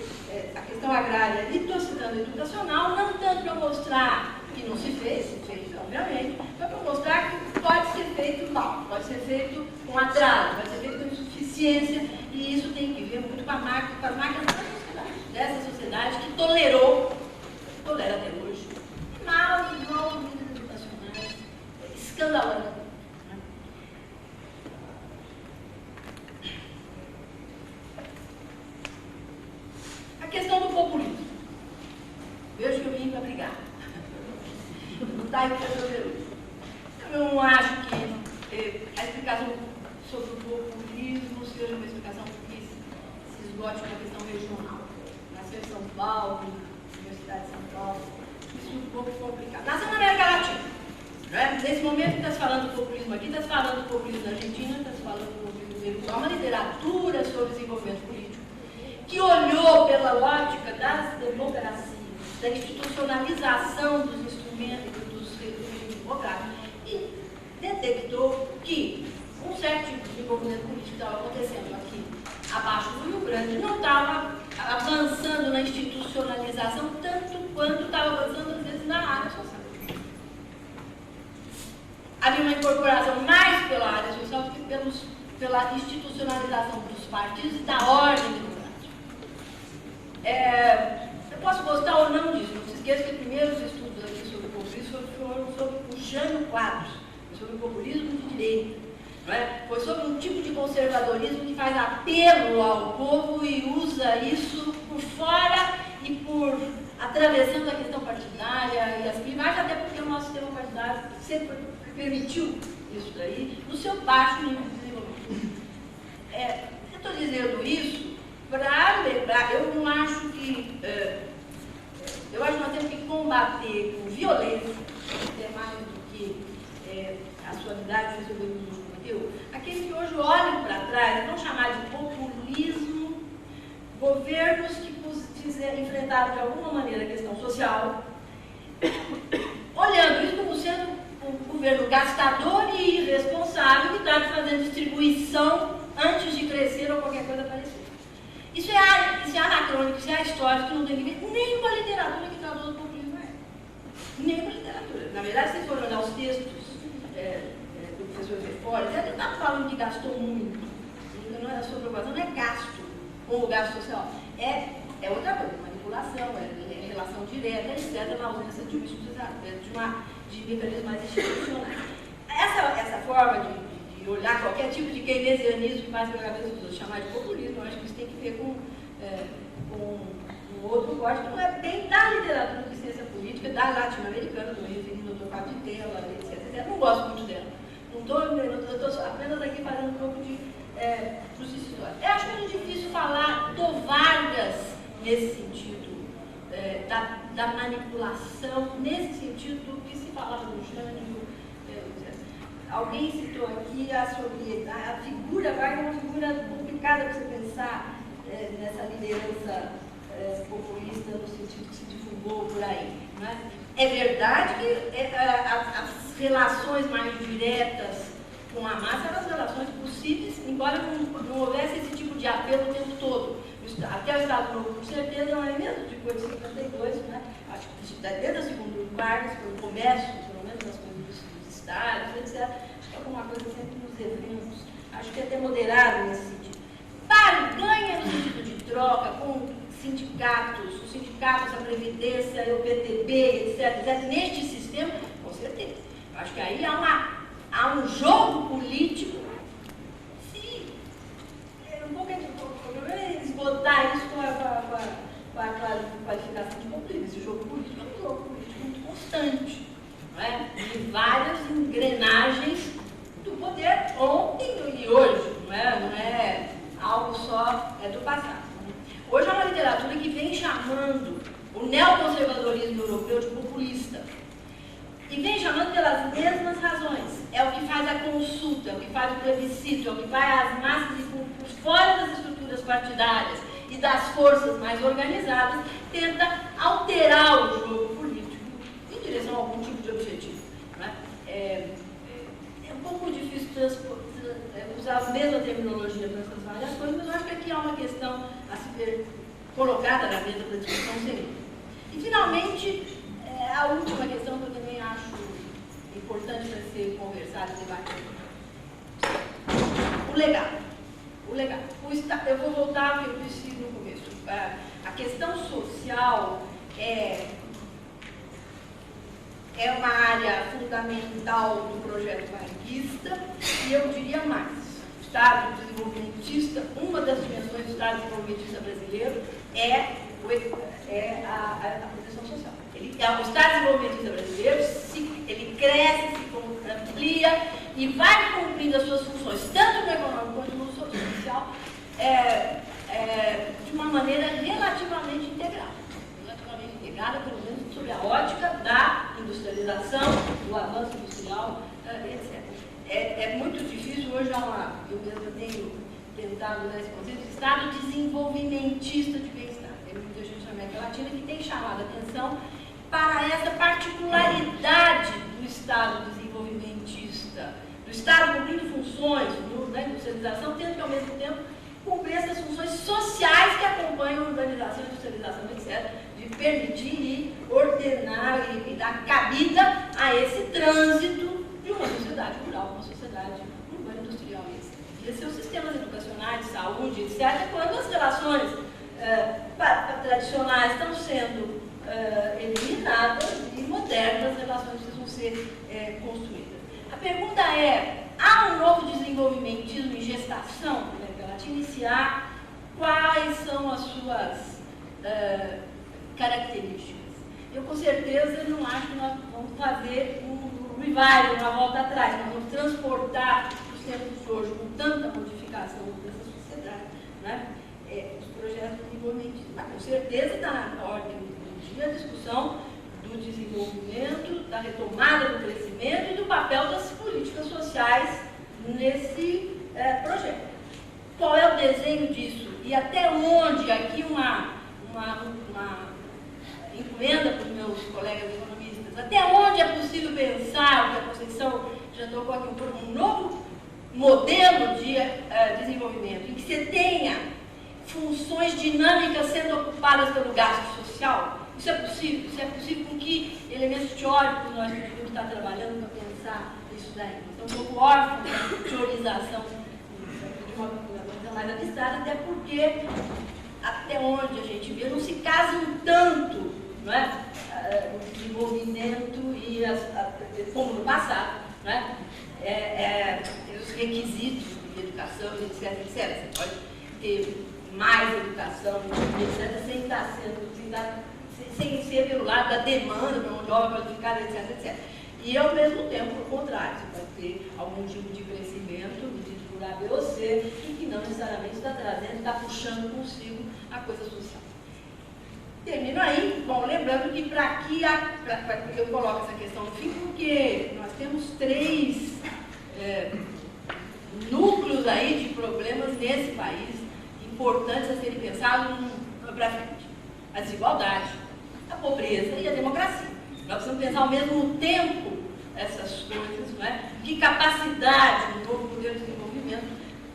a questão agrária e estou citando a educacional, não tanto para mostrar que não se fez obviamente, mas para mostrar que pode ser feito mal, pode ser feito com atraso, pode ser feito com insuficiência, e isso tem que ver muito com as máquinas dessa sociedade que tolera até hoje, maus níveis educacionais, escandalosos. A questão do populismo. Vejo que eu vim para brigar. Não está aí para resolver isso. Eu não acho que a explicação sobre o populismo seja uma explicação que se esgote na questão regional. Nasceu em São Paulo, Universidade de São Paulo, isso é um pouco complicado. Nasceu na América Latina. Né? Nesse momento que está se falando do populismo aqui, está se falando do populismo na Argentina, está se falando do populismo uruguaio, uma literatura sobre desenvolvimento político, que olhou pela ótica das democracias, da institucionalização dos instrumentos dos regimes democráticos, e detectou que um certo tipo de desenvolvimento político que estava acontecendo aqui abaixo do Rio Grande não estava avançando na institucionalização tanto quanto estava avançando, às vezes, na área social. Havia uma incorporação mais pela área social do que pela institucionalização dos partidos e da ordem democrática. Eu posso gostar ou não disso, não se esqueça que os primeiros estudos aqui sobre o populismo foram sobre o Jânio Quadros, sobre o populismo de direita. Foi sobre um tipo de conservadorismo que faz apelo ao povo e usa isso por fora e atravessando a questão partidária e as primárias, até porque o nosso sistema partidário sempre permitiu isso daí, no seu baixo nível de desenvolvimento. Eu estou dizendo isso para lembrar, eu não acho que... eu acho que nós temos que combater com violência, até mais do que a suavidade que o nos cometeu, aqueles que hoje olham para trás, vão chamar de populismo, governos que enfrentaram de alguma maneira a questão social, olhando isso como sendo um governo gastador e irresponsável que está fazendo distribuição antes de crescer ou qualquer coisa parecida. Isso é anacrônico, isso é histórico, não tem limite, nem com a literatura que traduz o populismo é. Nem com a literatura. Na verdade, se for olhar os textos do professor Refora, ele está falando que gastou muito. Não é a sua preocupação, não é gasto com o gasto social. É outra coisa, manipulação, é relação direta, etc., na ausência de mecanismos mais institucionais. Essa forma de olhar qualquer tipo de keynesianismo que passa pela cabeça dos outros, chamar de populismo, eu acho que isso tem que ver com um outro corte que não é bem da literatura de ciência política, da latino-americana, do referido ao Dr. Capitella, etc. Não gosto muito dela. Eu estou apenas aqui fazendo um pouco de justiça histórica. Eu acho muito difícil falar do Vargas nesse sentido, da manipulação, nesse sentido do que se falava do Jânio. Alguém citou aqui sobre a figura Vargas, é uma figura complicada para você pensar nessa liderança populista no sentido que se divulgou por aí. Não é? É verdade que as relações mais diretas com a massa eram as relações possíveis, embora não houvesse esse tipo de apelo o tempo todo. Até o Estado Novo, com certeza, não é mesmo? Depois de 52, né? Acho que desde a segunda Vargas, pelo comércio, pelo menos das coisas dos estados, etc. Acho que alguma coisa sempre nos eventos. Acho que é até moderado nesse sentido. Barganha no sentido de troca com sindicatos, os sindicatos, a Previdência, o PTB, etc. Neste sistema, com certeza. Eu acho que aí há um jogo político. O problema é esgotar isso com a qualificação de populismo. Esse jogo político é um jogo político muito constante, não é? De várias engrenagens do poder ontem e hoje, não é algo só do passado. Hoje é uma literatura que vem chamando o neoconservadorismo europeu de populista. E vem chamando pelas mesmas razões. É o que faz a consulta, é o que faz o plebiscito, é o que vai às massas e por fora das estruturas partidárias e das forças mais organizadas, tenta alterar o jogo político em direção a algum tipo de objetivo. Né? É um pouco difícil usar a mesma terminologia para essas várias coisas, mas eu acho que aqui há uma questão a se ver colocada na mesa da discussão seria. E, finalmente, a última questão que eu também acho importante para ser conversada e debatido. O legado. Eu vou voltar ao que eu disse no começo. A questão social é uma área fundamental do projeto varguista e eu diria mais. O Estado desenvolvimentista, uma das dimensões do Estado desenvolvimentista brasileiro é a proteção social. O Estado desenvolvimentista brasileiro, ele cresce, se amplia e vai cumprindo as suas funções, tanto no econômico quanto no social, de uma maneira relativamente integrada. Pelo menos sob a ótica da industrialização, do avanço industrial, etc. É muito difícil, hoje eu mesmo tenho tentado dar esse conceito de Estado desenvolvimentista de bem-estar. Tem muita gente na América Latina que tem chamado a atenção para essa particularidade do Estado desenvolvimentista, do Estado cumprindo funções da industrialização, tendo que, ao mesmo tempo, cumprir essas funções sociais que acompanham a urbanização, a industrialização, etc., de permitir e ordenar e dar cabida a esse trânsito de uma sociedade rural, uma sociedade urbana industrial. E seus sistemas educacionais, de saúde, etc., quando as relações tradicionais estão sendo eliminadas e modernas relações precisam ser construídas. A pergunta é, há um novo desenvolvimentismo em gestação na América Latina? Iniciar, quais são as suas características? Eu, com certeza, não acho que nós vamos fazer um revival, uma volta atrás, nós vamos transportar os tempos de hoje com tanta modificação dessa sociedade, né? Os projetos de desenvolvimento. Mas, com certeza, está na ordem do dia a discussão do desenvolvimento, da retomada do crescimento e do papel das políticas sociais nesse projeto. Qual é o desenho disso? E até onde, aqui uma encomenda para os meus colegas economistas, até onde é possível modelo de desenvolvimento em que você tenha funções dinâmicas sendo ocupadas pelo gasto social, isso é possível? Isso é possível com que elementos teóricos nós podemos estar trabalhando para pensar isso daí? Então, um pouco órfão da teorização de uma coisa mais abstrata, até porque, até onde a gente vê, não se casam tanto, não é? O desenvolvimento e como no passado, não é? Os requisitos de educação, etc, etc. Você pode ter mais educação, etc, sem ser pelo lado da demanda para mão de obra qualificada, etc, etc. E, ao mesmo tempo, por contrário, você pode ter algum tipo de crescimento, medido por A, B ou C, e que não necessariamente está trazendo, está puxando consigo a coisa social. Termino aí, bom, lembrando que eu coloco essa questão no fim, porque nós temos 3 núcleos aí de problemas nesse país, importantes a serem pensados para frente. A desigualdade, a pobreza e a democracia. Nós precisamos pensar ao mesmo tempo essas coisas, não é? Que capacidade do novo poder de desenvolvimento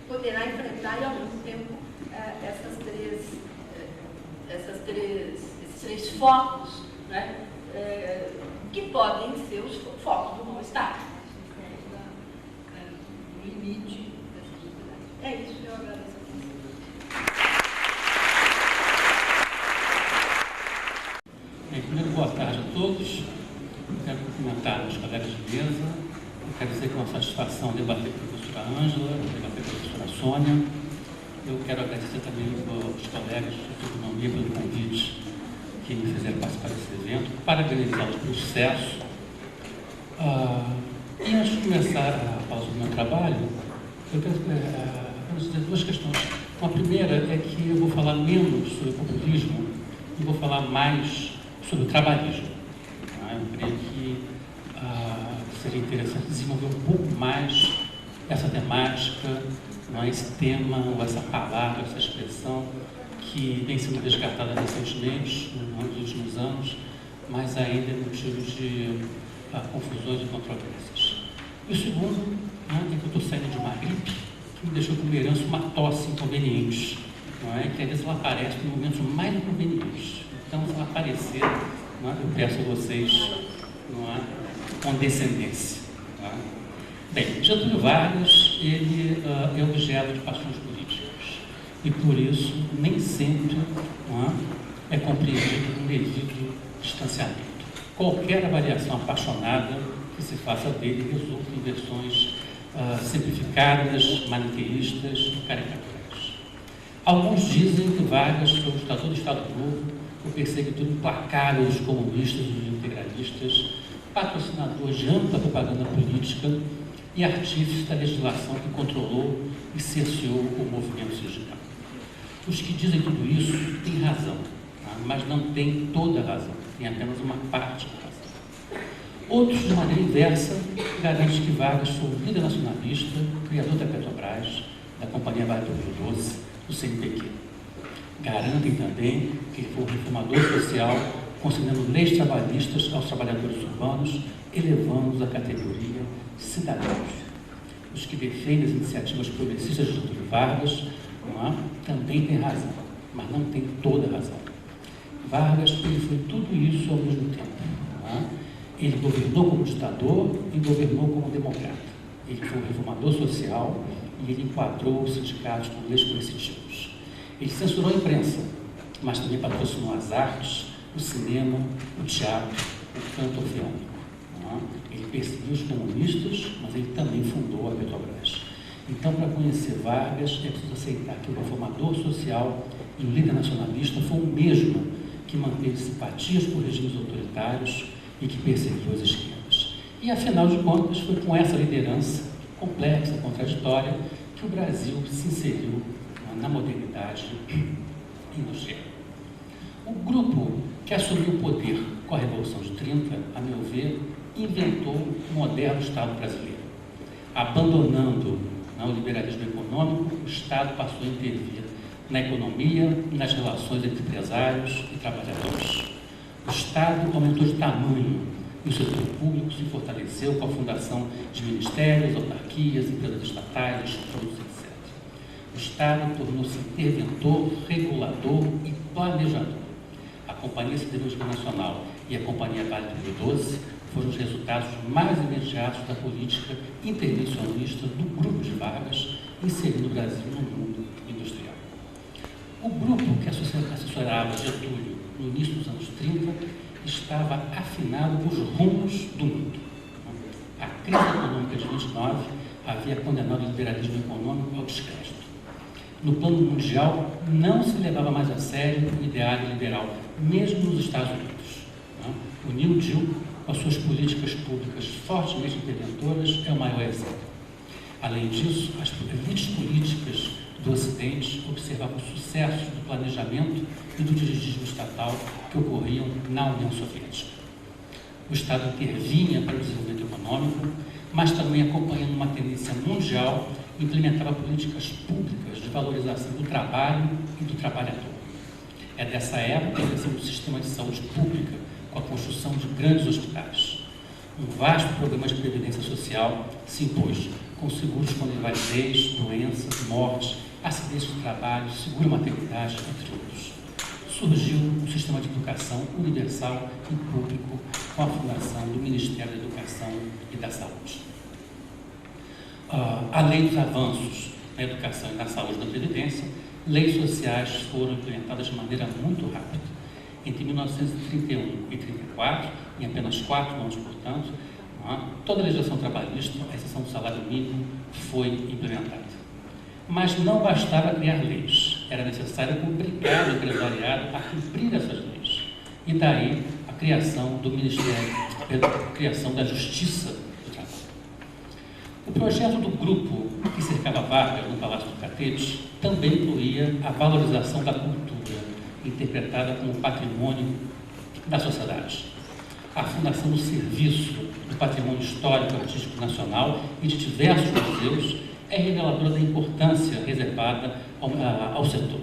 poderá enfrentar e, ao mesmo tempo, esses três focos, né? Que podem ser os focos do mal-estar. No limite dessa sociedade. É isso, eu agradeço. Primeiro, boa tarde a todos. Quero cumprimentar os colegas de mesa. Quero dizer que é uma satisfação debater com a professora Ângela, debater com a professora Sônia. Eu quero agradecer também aos colegas de economia pelo convite que me fizeram participar desse evento, parabenizá-los pelo sucesso. E antes de começar a pausa do meu trabalho, eu quero dizer 2 questões. A primeira é que eu vou falar menos sobre populismo e vou falar mais sobre o trabalhismo. Eu creio que seria interessante desenvolver um pouco mais essa temática, esse tema, ou essa palavra, essa expressão, que vem sendo resgatada recentemente, nos últimos anos, mas ainda é motivo de confusões e controvérsias. E o segundo, é que eu estou saindo de uma gripe, que me deixou como herança uma tosse inconveniente, que às vezes ela aparece em momentos mais inconvenientes. Então, se ela aparecer, eu peço a vocês condescendência. Bem, Getúlio Vargas, ele é objeto de paixões políticas e, por isso, nem sempre é compreendido com devido distanciamento. Qualquer avaliação apaixonada que se faça dele resulta em versões simplificadas, maniqueístas e caricaturais. Alguns dizem que Vargas foi o ditador do Estado Novo, o perseguidor implacável dos comunistas e dos integralistas, patrocinador de ampla propaganda política e artífice da legislação que controlou e cerceou o movimento sindical. Os que dizem tudo isso têm razão, mas não têm toda a razão, têm apenas uma parte da razão. Outros, de maneira inversa, garantem que Vargas foi o líder nacionalista, criador da Petrobras, da Companhia Vale do Rio Doce, do CNPq. Garantem também que foi um reformador social, concedendo leis trabalhistas aos trabalhadores urbanos, elevando-os à categoria cidadãos. Os que defendem as iniciativas progressistas de Getúlio Vargas também têm razão, mas não têm toda a razão. Vargas ele foi tudo isso ao mesmo tempo. Ele governou como ditador e governou como democrata. Ele foi um reformador social e ele enquadrou os sindicatos com leis coercitivas. Ele censurou a imprensa, mas também patrocinou as artes, o cinema, o teatro, o canto orfeônico. Ele perseguiu os comunistas, mas ele também fundou a Petrobras. Então, para conhecer Vargas, é preciso aceitar que o reformador social e o líder nacionalista foi o mesmo que manteve simpatias por regimes autoritários e que perseguiu as esquerdas. E, afinal de contas, foi com essa liderança complexa, contraditória, que o Brasil se inseriu na modernidade industrial. O grupo que assumiu o poder com a Revolução de 30, a meu ver, inventou o moderno Estado brasileiro. Abandonando o liberalismo econômico, o Estado passou a intervir na economia e nas relações entre empresários e trabalhadores. O Estado aumentou de tamanho, e o setor público se fortaleceu com a fundação de ministérios, autarquias, empresas estatais, institutos, etc. O Estado tornou-se interventor, regulador e planejador. A Companhia Siderúrgica Nacional e a Companhia Vale do Rio Doce foram os resultados mais imediatos da política intervencionista do Grupo de Vargas, inserindo o Brasil no mundo industrial. O grupo que assessorava Getúlio no início dos anos 30 estava afinado os rumos do mundo. A crise econômica de 29 havia condenado o liberalismo econômico ao descrédito. No plano mundial, não se levava mais a sério o ideário liberal, mesmo nos Estados Unidos. O New Deal, com as suas políticas públicas fortemente interventoras, é o maior exemplo. Além disso, as elites políticas do Ocidente observavam os sucessos do planejamento e do dirigismo estatal que ocorriam na União Soviética. O Estado intervinha para o desenvolvimento econômico, mas também, acompanhando uma tendência mundial, implementava políticas públicas de valorização do trabalho e do trabalhador. É dessa época que o sistema de saúde pública, com a construção de grandes hospitais. Um vasto programa de previdência social se impôs, com seguros contra invalidez, doenças, mortes, acidentes de trabalho, seguro-maternidade, entre outros. Surgiu um sistema de educação universal e público com a fundação do Ministério da Educação e da Saúde. Além dos avanços na educação e na saúde e na previdência, leis sociais foram implementadas de maneira muito rápida. Entre 1931 e 1934, em apenas 4 anos, portanto, toda a legislação trabalhista, à exceção do salário mínimo, foi implementada. Mas não bastava criar leis, era necessário obrigar o empresariado a cumprir essas leis. E daí a criação do Ministério, a criação da Justiça do Trabalho. O projeto do grupo que cercava Vargas no Palácio do Catete também incluía a valorização da cultura, interpretada como patrimônio da sociedade. A fundação do Serviço do Patrimônio Histórico e Artístico Nacional e de diversos museus é reveladora da importância reservada ao setor.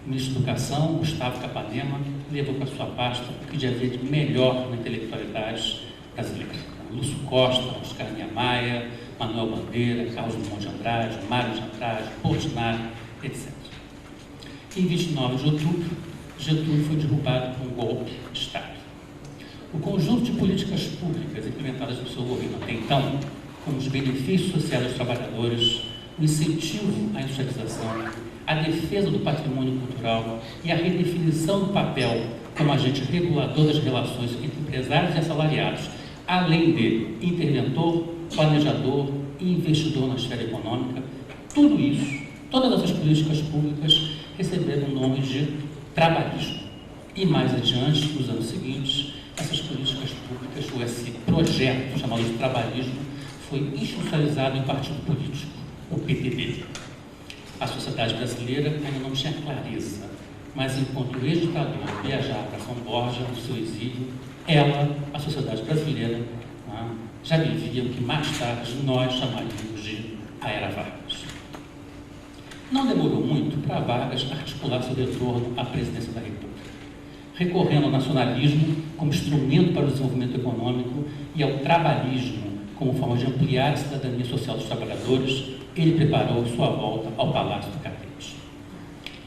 O ministro da Educação, Gustavo Capanema, levou para sua pasta o que havia de melhor na intelectualidade brasileira. Lúcio Costa, Oscar Niemeyer, Manuel Bandeira, Carlos Drummond de Andrade, Mário de Andrade, Portinari, etc. Em 29 de outubro, Getúlio foi derrubado por um golpe de Estado. O conjunto de políticas públicas implementadas no seu governo até então, como os benefícios sociais dos trabalhadores, o incentivo à industrialização, a defesa do patrimônio cultural e a redefinição do papel como agente regulador das relações entre empresários e assalariados, além de interventor, planejador e investidor na esfera econômica, tudo isso, todas essas políticas públicas receberam o nome de trabalhismo. E mais adiante, nos anos seguintes, essas políticas públicas, ou esse projeto chamado de trabalhismo, foi institucionalizado em partido político, o PTB. A sociedade brasileira ainda não tinha clareza, mas enquanto o ex-ditador viajava para São Borja, no seu exílio, ela, a sociedade brasileira, já vivia o que mais tarde nós chamaríamos de a Era Vargas. Não demorou muito para Vargas articular seu retorno à presidência da República. Recorrendo ao nacionalismo como instrumento para o desenvolvimento econômico e ao trabalhismo como forma de ampliar a cidadania social dos trabalhadores, ele preparou sua volta ao Palácio do Catete.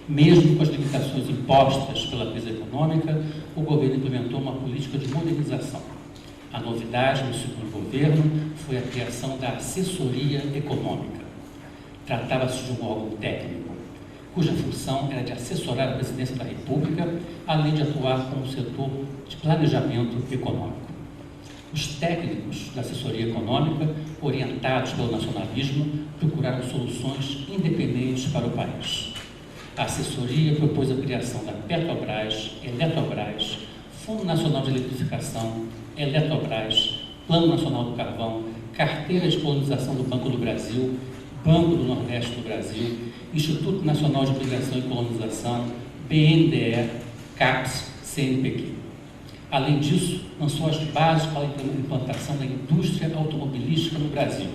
Mesmo com as limitações impostas pela crise econômica, o governo implementou uma política de modernização. A novidade no segundo governo foi a criação da Assessoria Econômica. Tratava-se de um órgão técnico, cuja função era de assessorar a presidência da República, além de atuar como setor de planejamento econômico. Os técnicos da assessoria econômica, orientados pelo nacionalismo, procuraram soluções independentes para o país. A assessoria propôs a criação da Petrobras, Eletrobras, Fundo Nacional de Eletrificação, Eletrobras, Plano Nacional do Carvão, Carteira de Colonização do Banco do Brasil, Banco do Nordeste do Brasil, Instituto Nacional de Migração e Colonização, BNDE, CAPES, CNPq. Além disso, lançou as bases para a implantação da indústria automobilística no Brasil,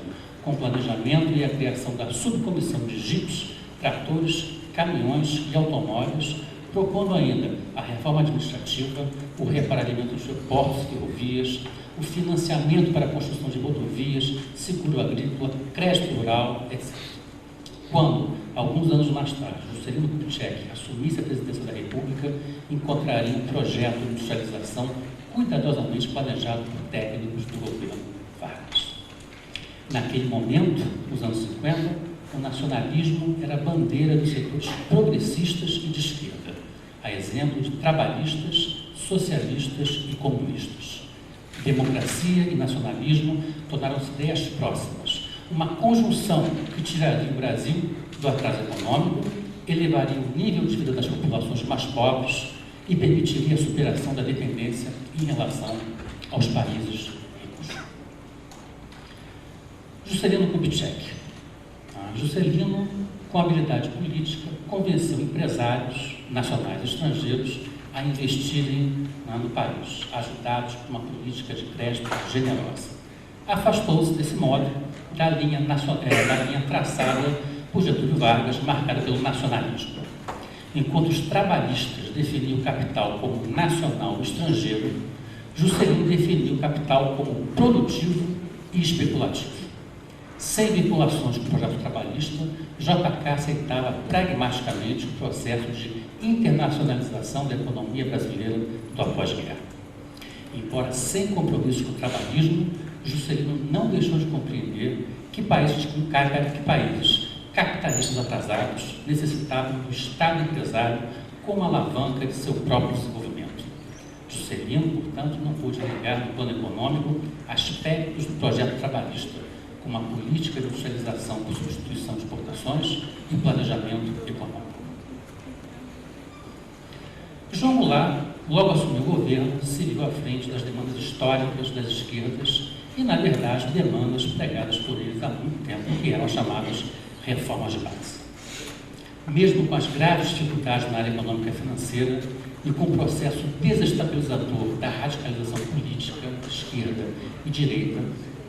com o planejamento e a criação da subcomissão de jipes, tratores, caminhões e automóveis, propondo ainda a reforma administrativa, o reparamento de portos e ferrovias, o financiamento para a construção de rodovias, seguro agrícola, crédito rural, etc. Quando, alguns anos mais tarde, Juscelino Kubitschek assumisse a presidência da República, encontraria um projeto de industrialização cuidadosamente planejado por técnicos do governo Vargas. Naquele momento, nos anos 50, o nacionalismo era a bandeira dos setores progressistas e de esquerda, a exemplo de trabalhistas, socialistas e comunistas. Democracia e nacionalismo tornaram-se ideias próximas, uma conjunção que tiraria o Brasil do atraso econômico, elevaria o nível de vida das populações mais pobres e permitiria a superação da dependência em relação aos países ricos. Juscelino Kubitschek. Juscelino, com habilidade política, convenceu empresários nacionais e estrangeiros a investirem no país, ajudados por uma política de crédito generosa. Afastou-se, desse modo, da linha traçada por Getúlio Vargas, marcada pelo nacionalismo. Enquanto os trabalhistas definiam o capital como nacional e estrangeiro, Juscelino definiu o capital como produtivo e especulativo. Sem vinculações com o projeto trabalhista, JK aceitava pragmaticamente o processo de internacionalização da economia brasileira do após-guerra. Embora sem compromisso com o trabalhismo, Juscelino não deixou de compreender que países capitalistas atrasados necessitavam do Estado empresário como alavanca de seu próprio desenvolvimento. Juscelino, portanto, não pôde negar no plano econômico aspectos do projeto trabalhista, como a política de industrialização por substituição de exportações e planejamento econômico. João Goulart logo assumiu o governo e se viu à frente das demandas históricas das esquerdas e, na verdade, demandas pregadas por eles há muito tempo, que eram chamadas reformas de base. Mesmo com as graves dificuldades na área econômica e financeira e com o processo desestabilizador da radicalização política de esquerda e direita,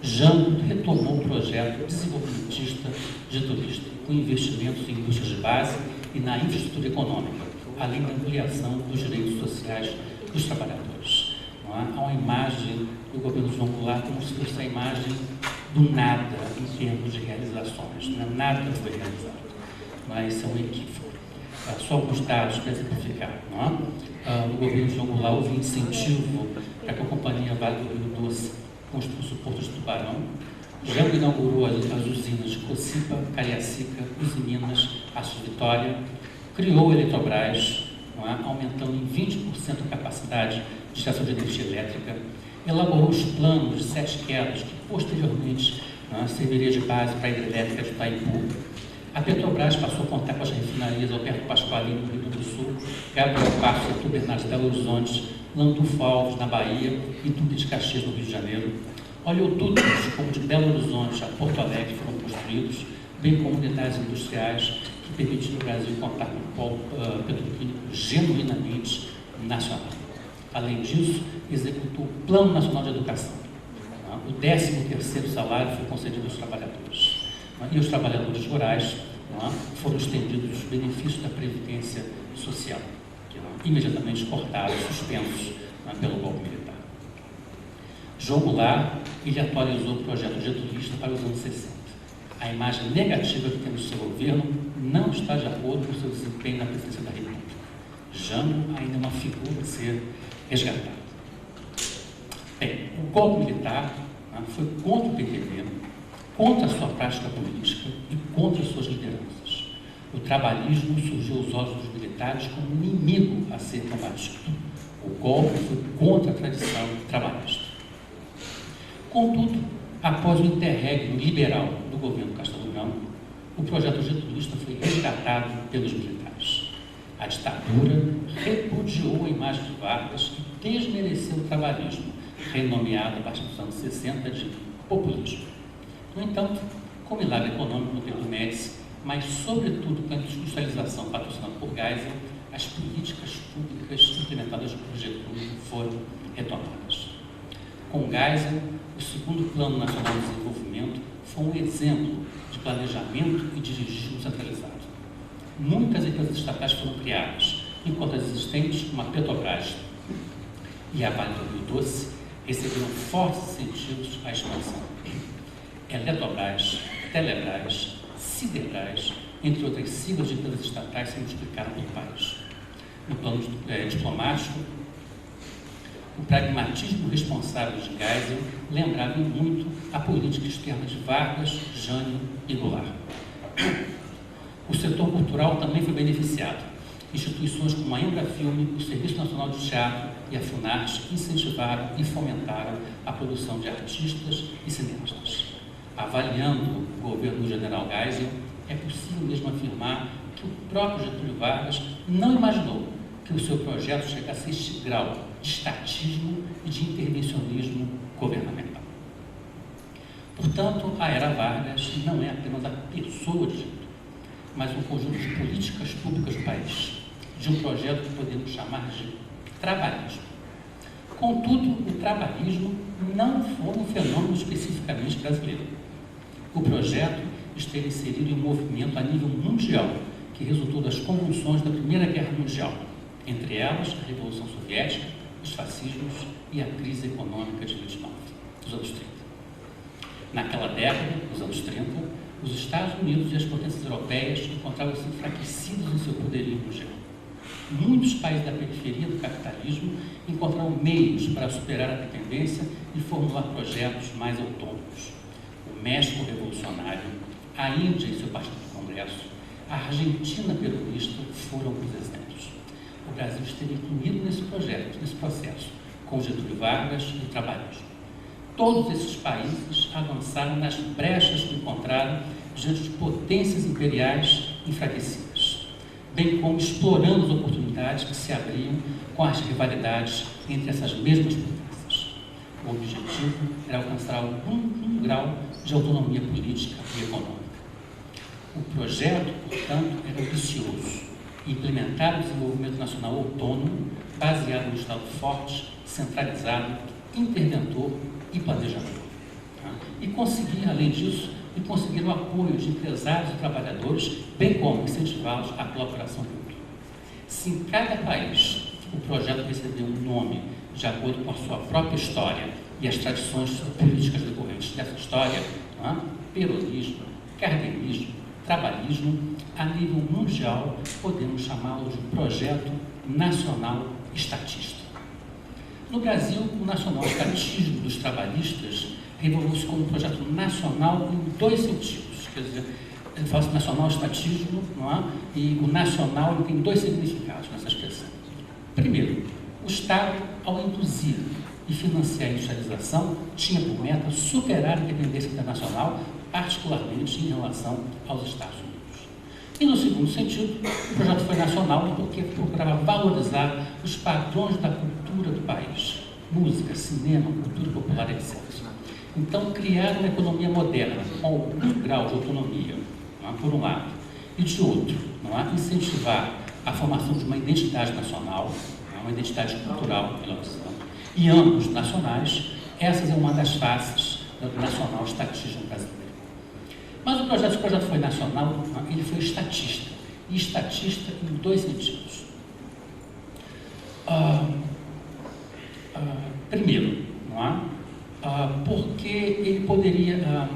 Jango retomou o projeto desenvolvimentista getulista, com investimentos em indústrias de base e na infraestrutura econômica, além da ampliação dos direitos sociais dos trabalhadores. Há uma imagem do governo João Goulart como se fosse a imagem do nada em termos de realizações. Nada foi realizado. Esse é um equívoco. Só alguns dados para exemplificar. No governo João Goulart houve incentivo para que a Companhia Vale do Rio Doce construísse o Porto de Tubarão. Jango inaugurou as usinas de Cocipa, Cariacica, Usiminas, Aços Vitória, criou a Eletrobras, aumentando em 20% a capacidade de geração de energia elétrica, elaborou os planos de 7 quedas, que posteriormente serviria de base para a hidrelétrica de Itaipu. A Petrobras passou a contar com as refinarias Alberto Pasqualino, no Rio Grande do Sul, Gabriel Passo, Getúlio Bernardes, Belo Horizonte, Landulfo Alves, na Bahia, e Duque de Caxias, no Rio de Janeiro. Oleodutos, como de Belo Horizonte a Porto Alegre, foram construídos, bem como unidades industriais que permitiram o Brasil contar com um polo petroquímico genuinamente nacional. Além disso, executou o Plano Nacional de Educação. O 13º salário foi concedido aos trabalhadores. E os trabalhadores rurais foram estendidos os benefícios da Previdência Social, imediatamente cortados, suspensos pelo golpe militar. João Goulart, ele atualizou o projeto getulista para os anos 60. A imagem negativa que temos do seu governo não está de acordo com o seu desempenho na presidência da República. Jango ainda é uma figura a ser resgatada. Bem, o golpe militar foi contra o PTB, contra a sua prática política e contra as suas lideranças. O trabalhismo surgiu aos olhos dos militares como um inimigo a ser combatido. O golpe foi contra a tradição trabalhista. Contudo, após o interregno liberal do governo Castelo Branco, o projeto getulista foi resgatado pelos militares. A ditadura repudiou a imagem de Vargas e desmereceu o trabalhismo, renomeado a partir dos anos 60 de populismo. No entanto, com o milagre econômico no tempo Médici, mas sobretudo com a industrialização patrocinada por Geisel, as políticas públicas implementadas por Getúlio foram retomadas. Com Geisel, o segundo Plano Nacional de Desenvolvimento foi um exemplo de planejamento e dirigismo centralizado. Muitas empresas estatais foram criadas, enquanto as existentes, como a Petrobras e a Vale do Rio Doce, receberam fortes incentivos à expansão. Eletrobras, Telebrás, Siderbras, entre outras siglas de empresas estatais, se multiplicaram no país. No plano diplomático, o pragmatismo responsável de Geisel lembrava muito a política externa de Vargas, Jânio e Goulart. O setor cultural também foi beneficiado. Instituições como a Embrafilme, o Serviço Nacional de Teatro e a Funarte incentivaram e fomentaram a produção de artistas e cineastas. Avaliando o governo do general Geisel, é possível mesmo afirmar que o próprio Getúlio Vargas não imaginou que o seu projeto chegasse a este grau de estatismo e de intervencionismo governamental. Portanto, a era Vargas não é apenas a pessoa de Getúlio, mas um conjunto de políticas públicas do país, de um projeto que podemos chamar de trabalhismo. Contudo, o trabalhismo não foi um fenômeno especificamente brasileiro. O projeto esteve inserido em um movimento a nível mundial, que resultou das convulsões da Primeira Guerra Mundial, entre elas a Revolução Soviética, os fascismos e a crise econômica de 29, dos anos 30. Naquela década, nos anos 30, os Estados Unidos e as potências europeias encontravam-se enfraquecidos em seu poderio mundial. Muitos países da periferia do capitalismo encontraram meios para superar a dependência e formular projetos mais autônomos. O México revolucionário, a Índia e seu Partido do Congresso, a Argentina peronista foram os exemplos. O Brasil esteve incluído nesse processo, com Getúlio Vargas e o trabalhismo. Todos esses países avançaram nas brechas que encontraram diante de potências imperiais enfraquecidas, bem como explorando as oportunidades que se abriam com as rivalidades entre essas mesmas potências. O objetivo era alcançar algum grau de autonomia política e econômica. O projeto, portanto, era ambicioso e implementar o desenvolvimento nacional autônomo, baseado no Estado forte, centralizado, interventor e planejador. E conseguir, além disso, o apoio de empresários e trabalhadores, bem como incentivá-los à colaboração pública. Se em cada país o projeto recebeu um nome de acordo com a sua própria história e as tradições políticas decorrentes dessa história, peronismo, cardenismo, trabalhismo, a nível mundial podemos chamá-lo de projeto nacional estatista. No Brasil, o nacional-estatismo dos trabalhistas revelou-se como um projeto nacional em dois sentidos. Quer dizer, ele fala de nacional-estatismo, e o nacional tem dois significados nessa expressão. Primeiro, o Estado, ao induzir e financiar a industrialização, tinha por meta superar a independência internacional, particularmente em relação aos Estados Unidos. E no segundo sentido, o projeto foi nacional porque procurava valorizar os padrões da cultura do país, música, cinema, cultura popular, etc. Então, criar uma economia moderna com algum grau de autonomia, por um lado, e de outro, incentivar a formação de uma identidade nacional, uma identidade cultural, pela visão, e ambos nacionais, essa é uma das faces do nacional-estatismo brasileiro. Mas o projeto foi nacional, ele foi estatista, e estatista em dois sentidos. Primeiro, porque ele poderia,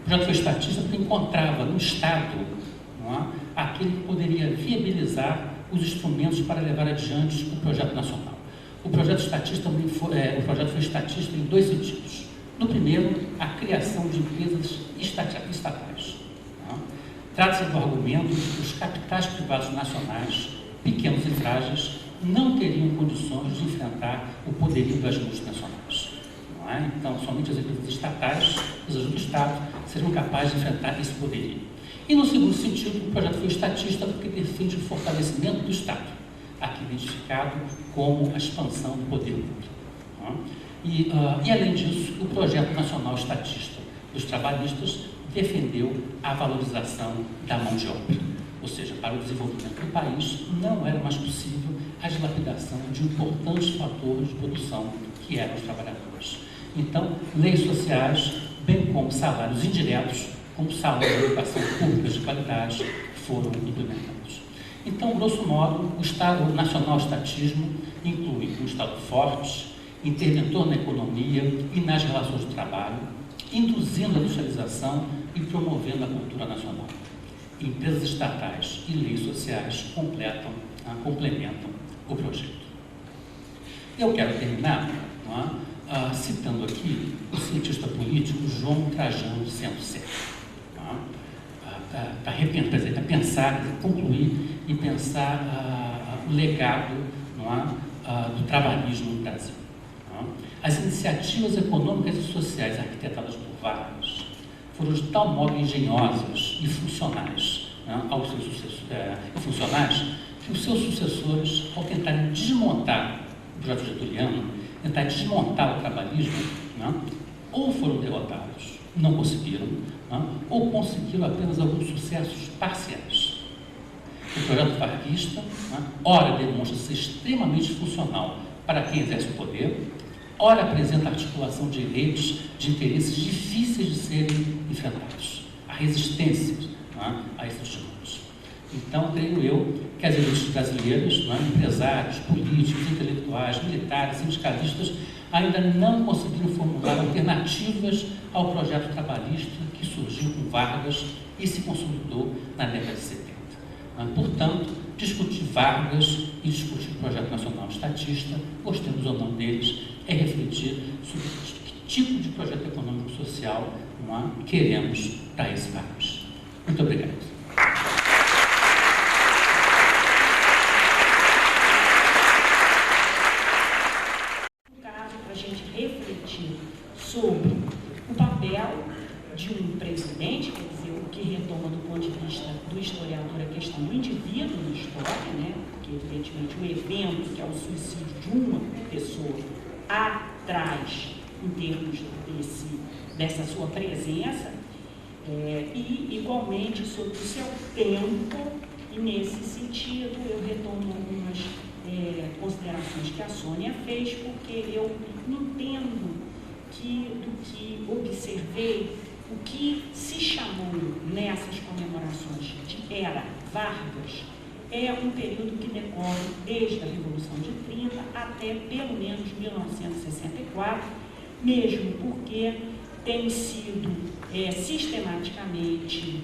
o projeto foi estatista porque encontrava no Estado aquele que poderia viabilizar os instrumentos para levar adiante o projeto nacional. O projeto foi estatista em dois sentidos. No primeiro, a criação de empresas estatais. Trata-se do argumento de que os capitais privados nacionais, pequenos e frágeis, não teriam condições de enfrentar o poderio das multinacionais. Então, somente as empresas estatais, ou seja, do Estado, seriam capazes de enfrentar esse poderio. E, no segundo sentido, o projeto foi estatista porque defende o fortalecimento do Estado, aqui identificado como a expansão do poder público. E, além disso, o projeto nacional estatista dos trabalhistas defendeu a valorização da mão de obra. Ou seja, para o desenvolvimento do país, não era mais possível a dilapidação de importantes fatores de produção que eram os trabalhadores. Então, leis sociais, bem como salários indiretos, como salários de educação pública de qualidade, foram implementados. Então, grosso modo, o nacional-estatismo inclui um Estado forte, interventor na economia e nas relações de trabalho, induzindo a industrialização e promovendo a cultura nacional. Empresas estatais e leis sociais complementam o projeto. Eu quero terminar citando aqui o cientista político João Trajano Centro-Sé, para pensar, concluir e pensar o legado do trabalhismo no Brasil. As iniciativas econômicas e sociais arquitetadas por Vargas foram de tal modo engenhosas e funcionais, que os seus sucessores, ao tentarem desmontar o projeto getúliano, tentar desmontar o trabalhismo, ou foram derrotados, não conseguiram, ou conseguiram apenas alguns sucessos parciais. O projeto varguista, ora demonstra ser extremamente funcional para quem exerce o poder, ora apresenta articulação de redes de interesses difíceis de serem enfrentados, a resistência a esses estímulos. Então, creio eu que as elites brasileiras, empresários, políticos, intelectuais, militares, sindicalistas, ainda não conseguiram formular alternativas ao projeto trabalhista que surgiu com Vargas e se consolidou na década de 70. Portanto, discutir Vargas e discutir o projeto nacional estatista, gostemos ou não deles, é refletir sobre que tipo de projeto econômico e social queremos para esse país. Muito obrigado. Sobre o papel de um presidente, quer dizer, o que retoma do ponto de vista do historiador a questão do indivíduo na história, porque evidentemente o evento, que é o suicídio de uma pessoa, atrás em termos dessa sua presença, e igualmente sobre o seu tempo, e nesse sentido eu retomo algumas considerações que a Sônia fez, porque eu entendo do que observei, o que se chamou nessas comemorações de Era Vargas é um período que decorre desde a Revolução de 30 até pelo menos 1964, mesmo porque tem sido sistematicamente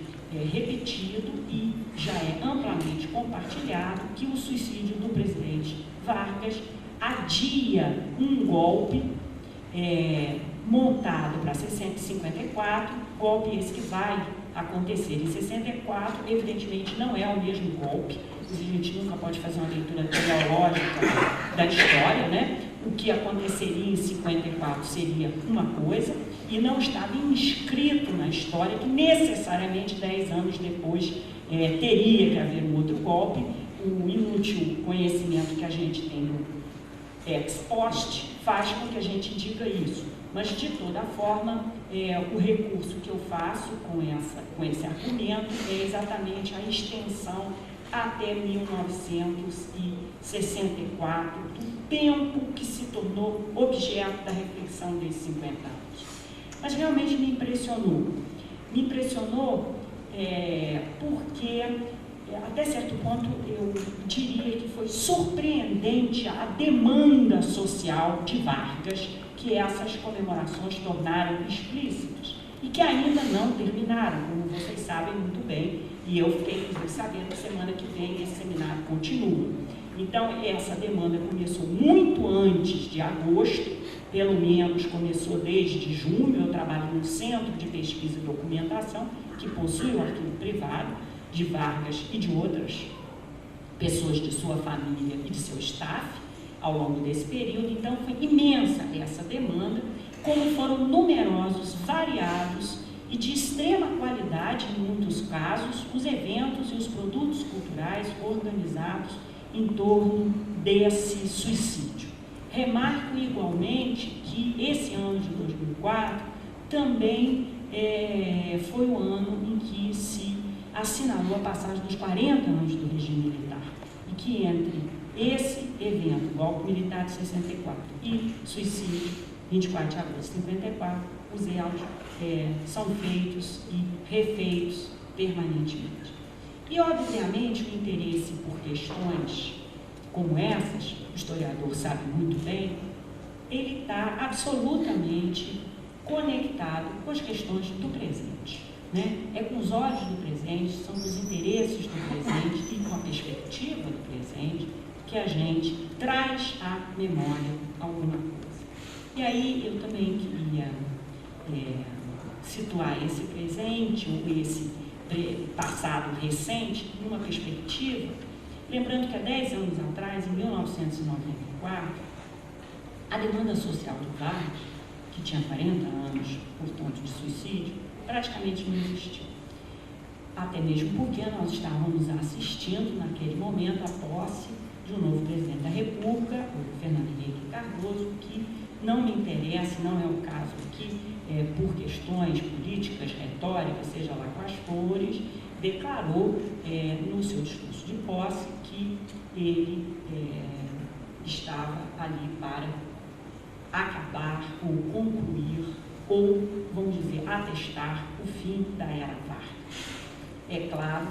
repetido e já é amplamente compartilhado que o suicídio do presidente Vargas adia um golpe montado para 1954, golpe esse que vai acontecer em 64, evidentemente não é o mesmo golpe, a gente nunca pode fazer uma leitura teológica da história, O que aconteceria em 54 seria uma coisa, e não estava inscrito na história que necessariamente 10 anos depois teria que haver um outro golpe. O inútil conhecimento que a gente tem do ex post faz com que a gente diga isso, mas de toda forma o recurso que eu faço com esse argumento é exatamente a extensão até 1964 do tempo que se tornou objeto da reflexão desses 50 anos. Mas realmente me impressionou porque até certo ponto eu diria que foi surpreendente a demanda social de Vargas que essas comemorações tornaram explícitas e que ainda não terminaram, como vocês sabem muito bem, e eu fiquei sabendo que semana que vem esse seminário continua. Então essa demanda começou muito antes de agosto, pelo menos começou desde junho. Eu trabalho no Centro de Pesquisa e Documentação, que possui um arquivo privado de Vargas e de outras pessoas de sua família e de seu staff ao longo desse período. Então foi imensa essa demanda, como foram numerosos, variados e de extrema qualidade, em muitos casos, os eventos e os produtos culturais organizados em torno desse suicídio. Remarco igualmente que esse ano de 2004 também foi o ano em que se assinalou a passagem dos 40 anos do regime militar, e que entre esse evento, golpe militar de 64, e suicídio, 24 de agosto de 54, os elos são feitos e refeitos permanentemente. E, obviamente, o interesse por questões como essas, o historiador sabe muito bem, ele está absolutamente conectado com as questões do presente. Né? É com os olhos do presente, são com os interesses do presente e com a perspectiva do presente que a gente traz à memória alguma coisa. E aí eu também queria situar esse presente, ou esse passado recente, numa perspectiva, lembrando que há 10 anos atrás, em 1994, a demanda social do Vargas, que tinha 40 anos, portanto, de suicídio, praticamente não existiu. Até mesmo porque nós estávamos assistindo, naquele momento, a posse de um novo presidente da República, o Fernando Henrique Cardoso, que não me interessa, não é o caso aqui, por questões políticas, retóricas, seja lá quais forem, declarou no seu discurso de posse que ele estava ali para acabar ou concluir ou, vamos dizer, atestar o fim da era Vargas. É claro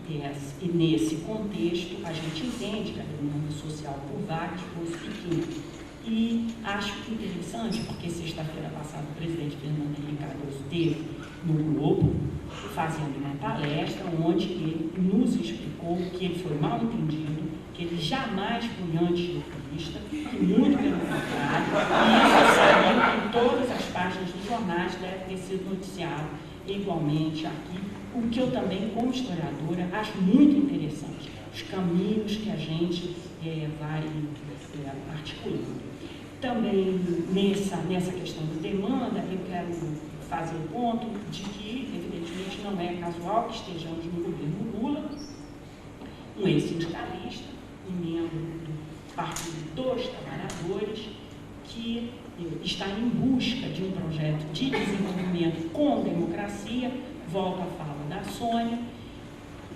que nesse contexto a gente entende que a demanda social por Vargas fosse pequena. E acho interessante, porque sexta-feira passada o presidente Fernando Henrique Cardoso esteve no Globo fazendo uma palestra onde ele nos explicou que ele foi mal entendido, que ele jamais foi anti-lutista, que muito pelo contrário, e isso saiu em todas as páginas dos jornais, deve ter sido noticiado igualmente aqui, o que eu também, como historiadora, acho muito interessante, os caminhos que a gente vai articulando. Também nessa questão de demanda, eu quero fazer o ponto de que, evidentemente, não é casual que estejamos no governo Lula, um ex-sindicalista, um membro do Partido dos Trabalhadores, que está em busca de um projeto de desenvolvimento com democracia, volto à fala da Sônia,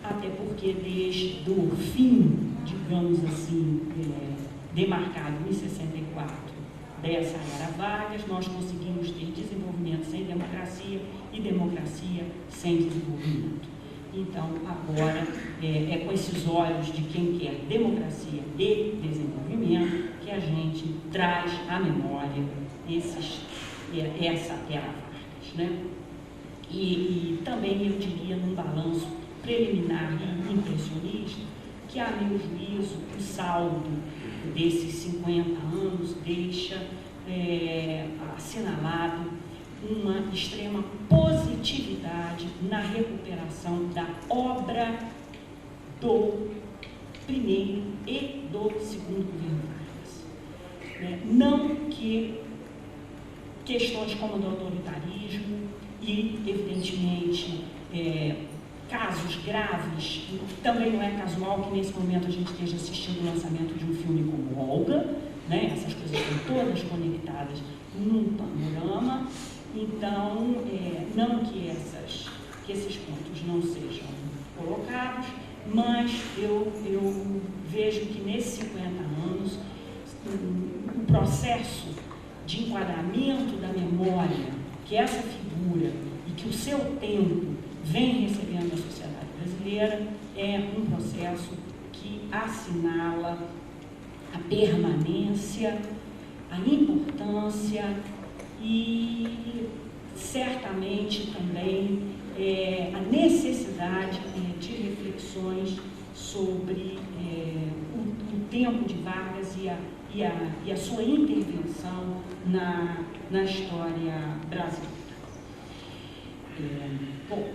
até porque desde o fim, digamos assim, demarcado em 64, dessa era Vargas, nós conseguimos ter desenvolvimento sem democracia e democracia sem desenvolvimento. Então, agora, é com esses olhos de quem quer democracia e desenvolvimento que a gente traz à memória essa era Vargas, né? E também, eu diria, num balanço preliminar e impressionista, que, a meu juízo, o saldo desses 50 anos deixa assinalado uma extrema positividade na recuperação da obra do primeiro e do segundo governo Vargas. Não que questões como o do autoritarismo e, evidentemente, casos graves, também não é casual que nesse momento a gente esteja assistindo o lançamento de um filme como Olga, né? Essas coisas estão todas conectadas num panorama, então, não que esses pontos não sejam colocados, mas eu vejo que nesses 50 anos o processo de enquadramento da memória, que essa figura e que o seu tempo vem recebendo da sociedade brasileira, é um processo que assinala a permanência, a importância e certamente também a necessidade de reflexões sobre o tempo de Vargas e a sua intervenção na história brasileira. Bom,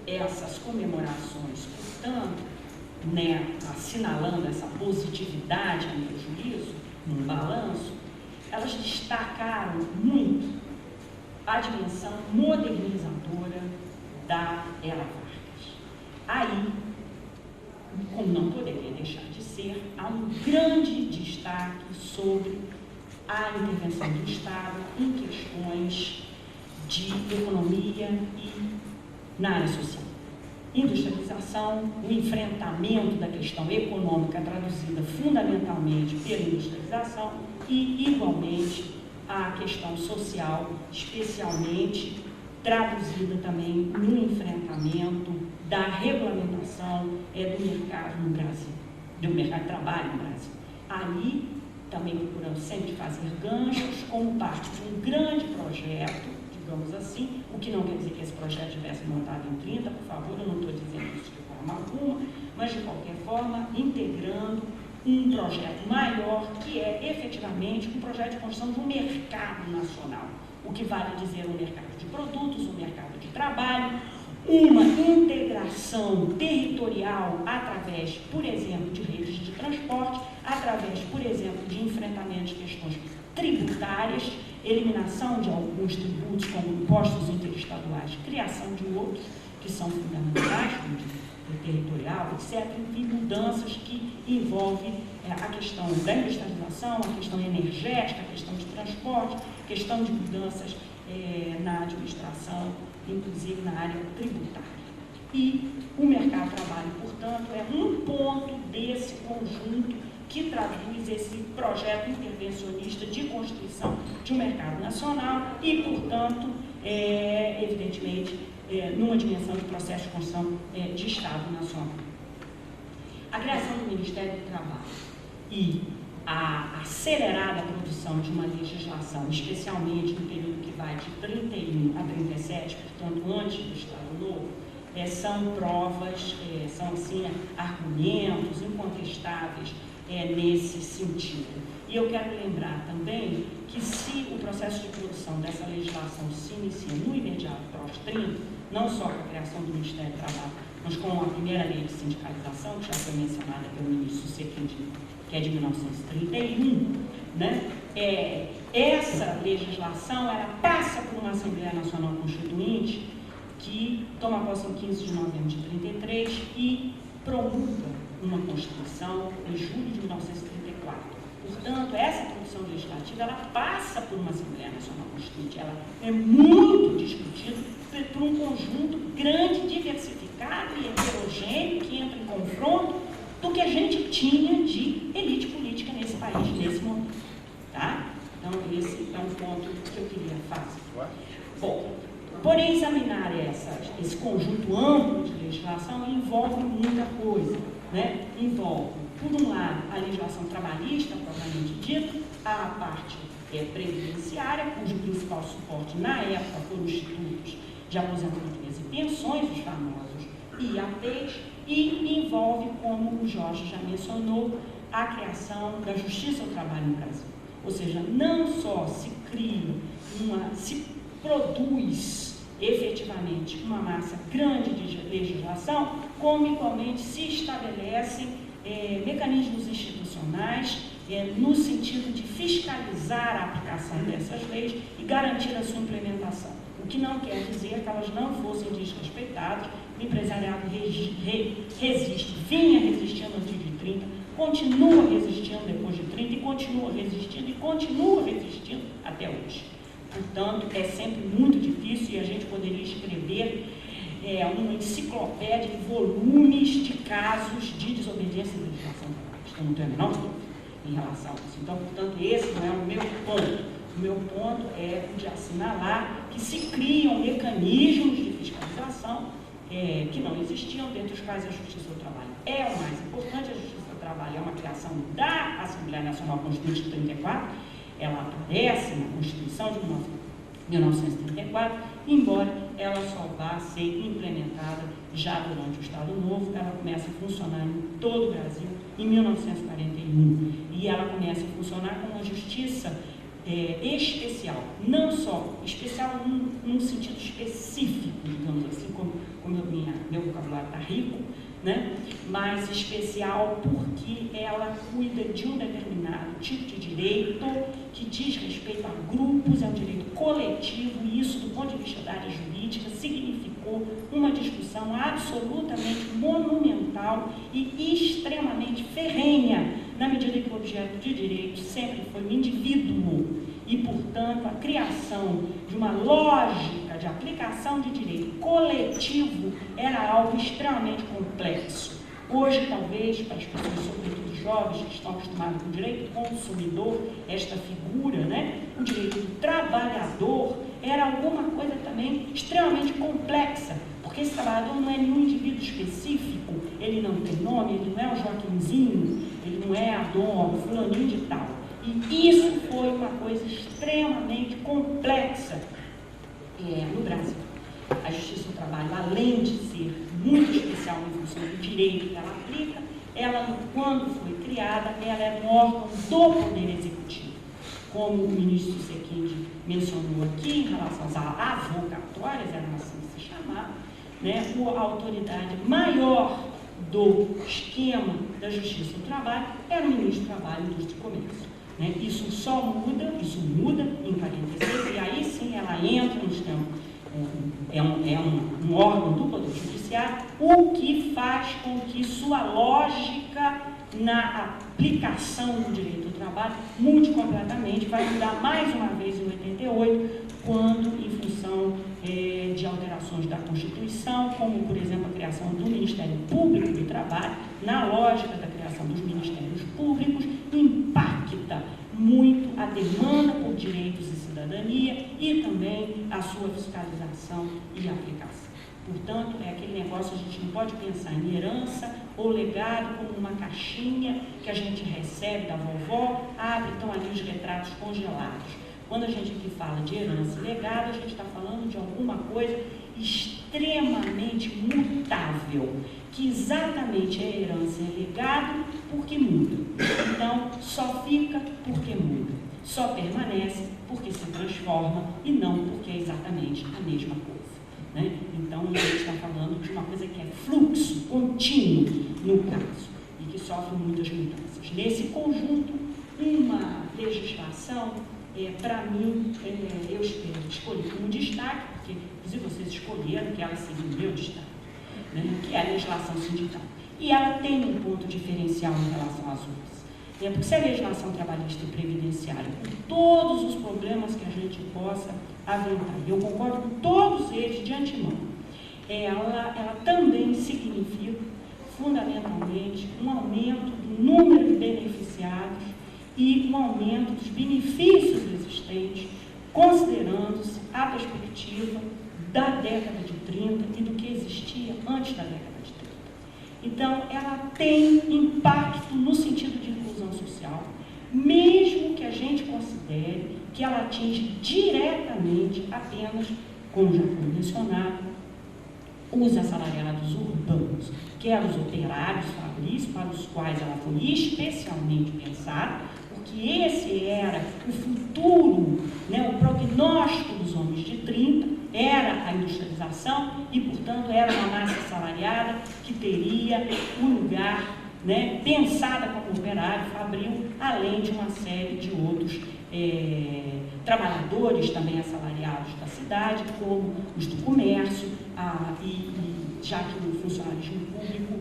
essas comemorações, portanto, né, assinalando essa positividade, a meu juízo, num balanço, elas destacaram muito a dimensão modernizadora da era Vargas. Aí, como não poderia deixar de ser, há um grande destaque sobre a intervenção do Estado em questões de economia e na área social. Industrialização, o enfrentamento da questão econômica traduzida fundamentalmente pela industrialização e, igualmente, a questão social, especialmente traduzida também no enfrentamento da regulamentação do mercado no Brasil, do mercado de trabalho no Brasil. Aí, também procurando sempre fazer ganchos como parte de um grande projeto, digamos assim, o que não quer dizer que esse projeto tivesse montado em 30, por favor, eu não estou dizendo isso de forma alguma, mas de qualquer forma, integrando um projeto maior, que é efetivamente um projeto de construção de um mercado nacional, o que vale dizer um mercado de produtos, um mercado de trabalho, uma integração territorial através, por exemplo, de redes de transporte, através, por exemplo, de enfrentamento de questões tributárias, eliminação de alguns tributos como impostos interestaduais, criação de outros que são fundamentais, como territorial, etc. Enfim, mudanças que envolvem a questão da industrialização, a questão energética, a questão de transporte, a questão de mudanças na administração, inclusive na área tributária. E o mercado de trabalho, portanto, é um ponto desse conjunto que traduz esse projeto intervencionista de constituição de um mercado nacional e, portanto, evidentemente, numa dimensão de processo de construção de Estado nacional. A criação do Ministério do Trabalho e a acelerada produção de uma legislação, especialmente no período que vai de 31 a 37, portanto, antes do Estado Novo, são provas, são, assim, argumentos incontestáveis nesse sentido. E eu quero lembrar também que se o processo de produção dessa legislação se inicia no imediato pós-30, não só com a criação do Ministério do Trabalho, mas com a primeira lei de sindicalização, que já foi mencionada pelo ministro Sequindinho, que é de 1931, né? Essa legislação ela passa por uma Assembleia Nacional Constituinte que toma posse em 15 de novembro de 33 e promulga uma Constituição em julho de 1934. Portanto, essa produção legislativa ela passa por uma Assembleia Nacional Constituinte, ela é muito discutida por um conjunto grande, diversificado e heterogêneo que entra em confronto do que a gente tinha de elite política nesse país, nesse momento. Tá? Então, esse é um ponto que eu queria fazer. Bom, porém, examinar esse conjunto amplo de legislação envolve muita coisa, né? Envolve, por um lado, a legislação trabalhista, propriamente dita, a parte previdenciária, cujo principal suporte na época foram os institutos de aposentadorias e pensões, os famosos IAPs, e envolve, como o Jorge já mencionou, a criação da Justiça do Trabalho no Brasil. Ou seja, não só se cria se produz efetivamente uma massa grande de legislação, como igualmente se estabelecem mecanismos institucionais no sentido de fiscalizar a aplicação dessas leis e garantir a sua implementação. O que não quer dizer que elas não fossem desrespeitadas. O empresariado resiste, vinha resistindo antes de 30, continua resistindo depois de 30 e continua resistindo até hoje. Portanto, é sempre muito difícil e a gente poderia escrever uma enciclopédia de volumes de casos de desobediência à legislação trabalhista. Não tenho a menor dúvida em relação a isso. Então, portanto, esse não é o meu ponto. O meu ponto é de assinalar que se criam mecanismos de fiscalização que não existiam, dentre os quais a Justiça do Trabalho é o mais importante. A Justiça do Trabalho é uma criação da Assembleia Nacional Constituinte de 34, ela aparece na Constituição de 1934, embora ela só vá ser implementada já durante o Estado Novo. Ela começa a funcionar em todo o Brasil em 1941 e ela começa a funcionar com uma justiça especial, não só especial num sentido específico, digamos assim, como meu vocabulário está rico, né? Mas especial porque ela cuida de um determinado tipo de direito que diz respeito a grupos, é um direito coletivo, e isso, do ponto de vista da área jurídica, significou uma discussão absolutamente monumental e extremamente ferrenha, na medida que o objeto de direito sempre foi o indivíduo e, portanto, a criação de uma lógica de aplicação de direito coletivo era algo extremamente complexo. Hoje, talvez, para as pessoas, sobretudo jovens que estão acostumados com o direito consumidor, esta figura, né? O direito do trabalhador era alguma coisa também extremamente complexa, porque esse trabalhador não é nenhum indivíduo específico, ele não tem nome, ele não é o Joaquimzinho, ele não é a dona, o fulaninho de tal. E isso foi uma coisa extremamente complexa no Brasil. A Justiça do Trabalho, além de ser muito especial em função do direito que ela aplica, ela, quando foi criada, ela é um órgão do Poder Executivo. Como o ministro Sequinde mencionou aqui, em relação às avocatórias, eram assim que se chamava, né, a autoridade maior do esquema da Justiça do Trabalho era o ministro do Trabalho, Indústria e Comércio. Né? Isso muda em 46, e aí sim ela entra no sistema, um órgão do Poder Judiciário, o que faz com que sua lógica na aplicação do direito do trabalho mude completamente, vai mudar mais uma vez em 88, quando, em função de alterações da Constituição, como, por exemplo, a criação do Ministério Público do Trabalho, na lógica da criação dos Ministérios Públicos, impacta muito a demanda por direitos e cidadania e também a sua fiscalização e aplicação. Portanto, é aquele negócio, a gente não pode pensar em herança ou legado como uma caixinha que a gente recebe da vovó, abre, estão ali os retratos congelados. Quando a gente aqui fala de herança e legado, a gente está falando de alguma coisa extremamente mutável, que exatamente é herança e legado porque muda. Então, só fica porque muda. Só permanece porque se transforma e não porque é exatamente a mesma coisa. Né? Então, a gente está falando de uma coisa que é fluxo contínuo, no caso, e que sofre muitas mudanças. Nesse conjunto, uma legislação, para mim, eu escolhi como destaque, porque, inclusive, vocês escolheram que ela seria o meu destaque, né? Que é a legislação sindical. E ela tem um ponto diferencial em relação às outras. Porque se a legislação trabalhista e previdenciária, com todos os problemas que a gente possa aventar, e eu concordo com todos eles de antemão, ela também significa, fundamentalmente, um aumento do número de beneficiados e um aumento dos benefícios existentes, considerando-se a perspectiva da década de 30 e do que existia antes da década de 30. Então, ela tem impacto no sentido de inclusão social, mesmo que a gente considere que ela atinge diretamente apenas, como já foi mencionado, os assalariados urbanos, que eram os operários fabris, para os quais ela foi especialmente pensada, porque esse era o futuro, né, o prognóstico dos homens de 30, era a industrialização e, portanto, era uma massa assalariada que teria um lugar, né, pensada como operário fabril, além de uma série de outros trabalhadores também assalariados da cidade, como os do comércio, já que o funcionalismo público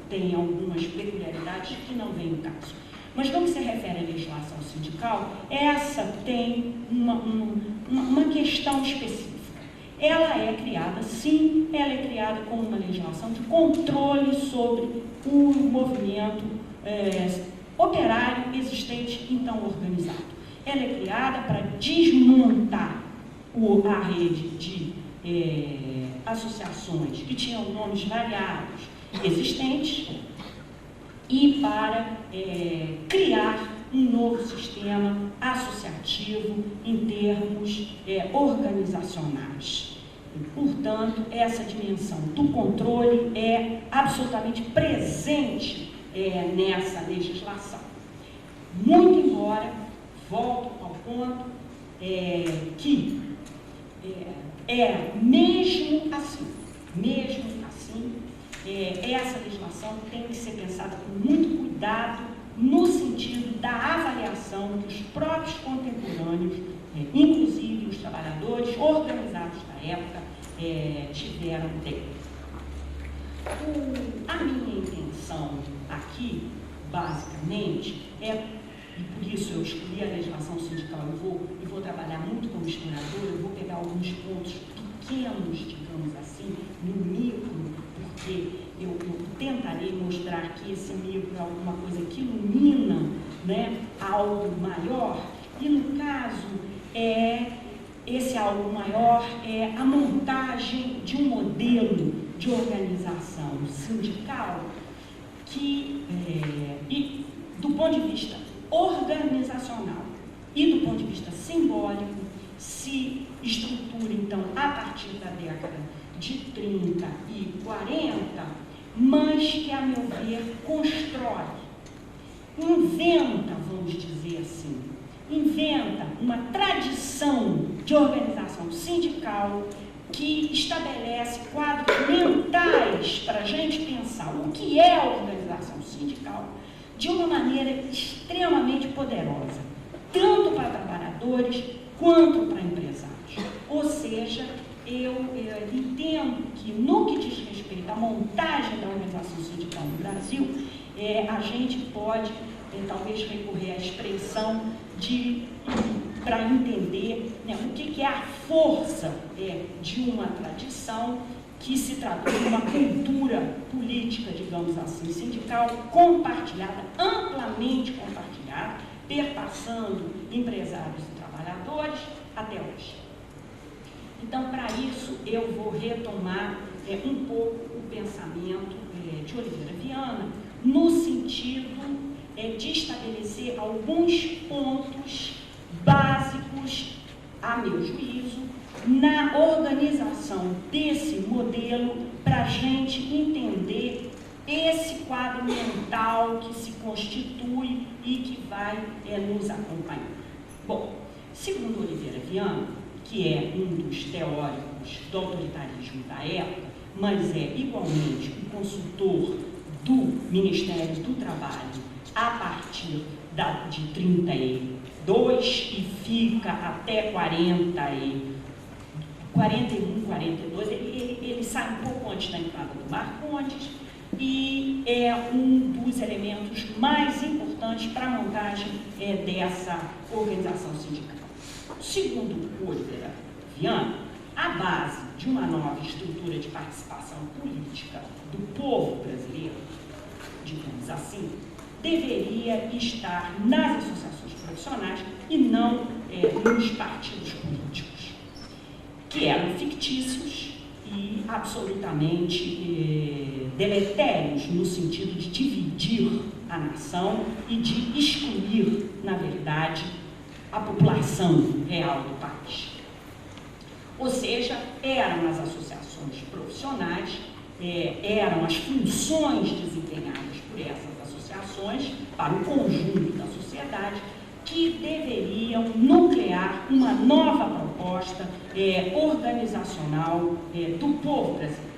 tem algumas peculiaridades que não vem no caso. Mas no que se refere à legislação sindical, essa tem uma questão específica. Ela é criada, sim, ela é criada como uma legislação de controle sobre o movimento operário existente, então organizado. Ela é criada para desmontar a rede de associações que tinham nomes variados existentes e para criar um novo sistema associativo em termos organizacionais. E, portanto, essa dimensão do controle é absolutamente presente nessa legislação. Muito embora, volto ao ponto, que mesmo assim, essa legislação tem que ser pensada com muito cuidado no sentido da avaliação que os próprios contemporâneos, inclusive os trabalhadores organizados da época, tiveram dele. A minha intenção aqui, basicamente, e por isso eu escolhi a legislação sindical, eu vou trabalhar muito como historiador, eu vou pegar alguns pontos pequenos, digamos assim, no micro, porque eu tentarei mostrar que esse livro é alguma coisa que ilumina, né, algo maior, e no caso, esse algo maior é a montagem de um modelo de organização sindical que, e do ponto de vista organizacional e do ponto de vista simbólico, se estrutura, então, a partir da década de 30 e 40, mas que, a meu ver, constrói, inventa, vamos dizer assim, inventa uma tradição de organização sindical que estabelece quadros mentais para a gente pensar o que é a organização sindical de uma maneira extremamente poderosa, tanto para trabalhadores quanto para empresários. Ou seja, eu entendo que no que diz respeito à montagem da organização sindical no Brasil, a gente pode talvez recorrer à expressão para entender, né, o que é a força de uma tradição que se traduz numa cultura política, digamos assim, sindical, compartilhada, amplamente compartilhada, perpassando empresários e trabalhadores até hoje. Então, para isso, eu vou retomar um pouco o pensamento de Oliveira Viana, no sentido de estabelecer alguns pontos básicos, a meu juízo, na organização desse modelo, para a gente entender esse quadro mental que se constitui e que vai nos acompanhar. Bom, segundo Oliveira Viana, que é um dos teóricos do autoritarismo da época, mas é igualmente um consultor do Ministério do Trabalho a partir de 32 e fica até 41, 42, ele sai um pouco antes da entrada do Marcondes e é um dos elementos mais importantes para a montagem dessa organização sindical. Segundo o Oliveira Viana, a base de uma nova estrutura de participação política do povo brasileiro, digamos assim, deveria estar nas associações profissionais e não nos partidos políticos, que eram fictícios e absolutamente deletérios no sentido de dividir a nação e de excluir, na verdade, a população real do país. Ou seja, eram as associações profissionais, eram as funções desempenhadas por essas associações para o conjunto da sociedade que deveriam nuclear uma nova proposta organizacional do povo brasileiro.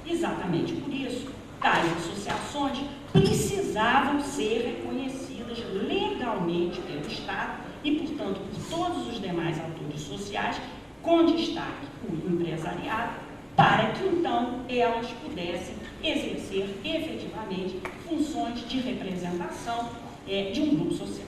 Exatamente por isso, tais associações precisavam ser reconhecidas legalmente pelo Estado e, portanto, por todos os demais atores sociais, com destaque o empresariado, para que, então, elas pudessem exercer efetivamente funções de representação de um grupo social.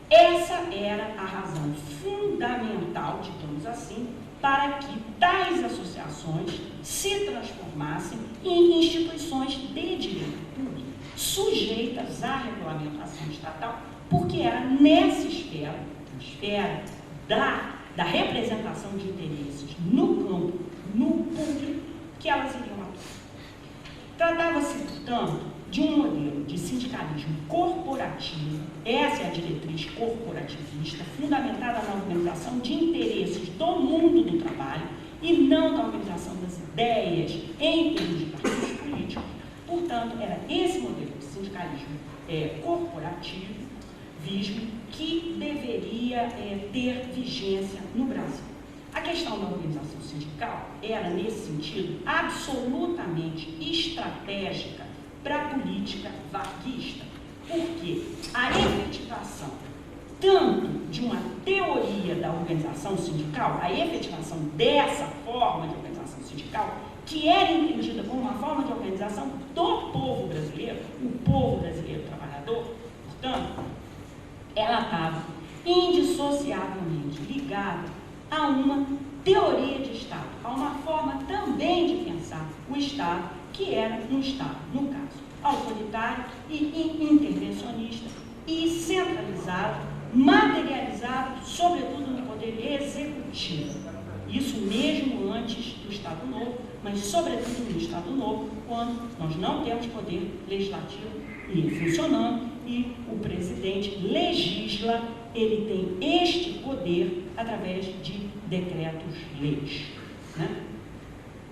Essa era a razão fundamental, digamos assim, para que tais associações se transformassem em instituições de direito público, sujeitas à regulamentação estatal, porque era nessa esfera da representação de interesses no campo, no público, que elas iriam atuar. Tratava-se, portanto, de um modelo de sindicalismo corporativo, essa é a diretriz corporativista, fundamentada na organização de interesses do mundo do trabalho e não na organização das ideias em termos de partidos políticos. Portanto, era esse modelo de sindicalismo corporativismo que deveria ter vigência no Brasil. A questão da organização sindical era, nesse sentido, absolutamente estratégica para a política varguista, porque a efetivação tanto de uma teoria da organização sindical, a efetivação dessa forma de organização sindical, que era entendida como uma forma de organização do povo brasileiro, o povo brasileiro trabalhador, portanto, ela estava indissociavelmente ligada a uma teoria de Estado, a uma forma também de pensar o Estado, que que era um Estado, no caso, autoritário e intervencionista e centralizado, materializado, sobretudo no poder executivo. Isso mesmo antes do Estado Novo, mas sobretudo no Estado Novo, quando nós não temos poder legislativo funcionando e o presidente legisla, ele tem este poder através de decretos-leis, né?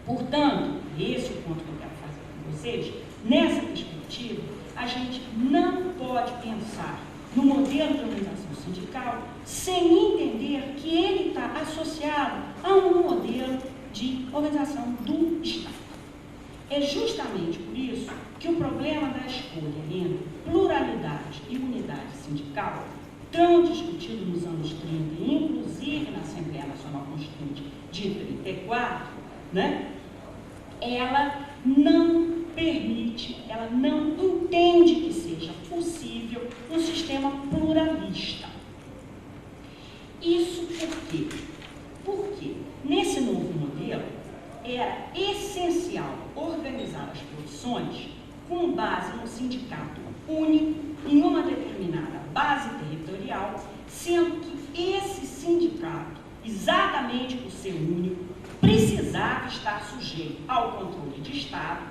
Portanto, esse é o ponto que eu quero fazer com vocês. Nessa perspectiva, a gente não pode pensar no modelo de organização sindical sem entender que ele está associado a um modelo de organização do Estado. É justamente por isso que o problema da escolha entre pluralidade e unidade sindical, tão discutido nos anos 30, inclusive na Assembleia Nacional Constituinte de 34, né, ela não permite, ela não entende que seja possível um sistema pluralista. Isso por quê? Porque nesse novo modelo era essencial organizar as profissões com base num sindicato único, em uma determinada base territorial, sendo que esse sindicato, exatamente por ser único, precisava estar sujeito ao controle de Estado,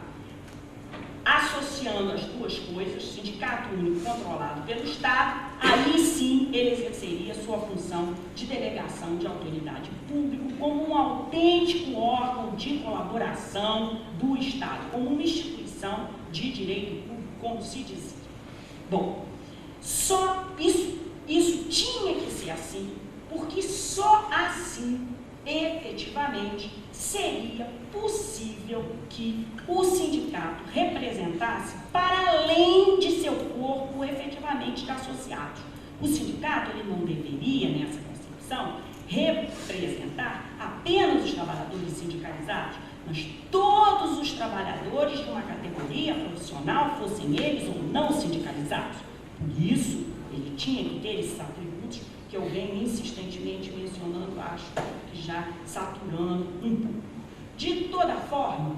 associando as duas coisas, sindicato único controlado pelo Estado, aí sim ele exerceria sua função de delegação de autoridade pública como um autêntico órgão de colaboração do Estado, como uma instituição de direito público, como se dizia. Bom, só isso tinha que ser assim, porque só assim efetivamente seria possível que o sindicato representasse para além de seu corpo efetivamente de associados. O sindicato ele não deveria, nessa concepção, representar apenas os trabalhadores sindicalizados, mas todos os trabalhadores de uma categoria profissional, fossem eles ou não sindicalizados. Por isso, ele tinha que ter esses atributos que eu venho insistentemente mencionando, acho que já saturando um pouco. De toda forma,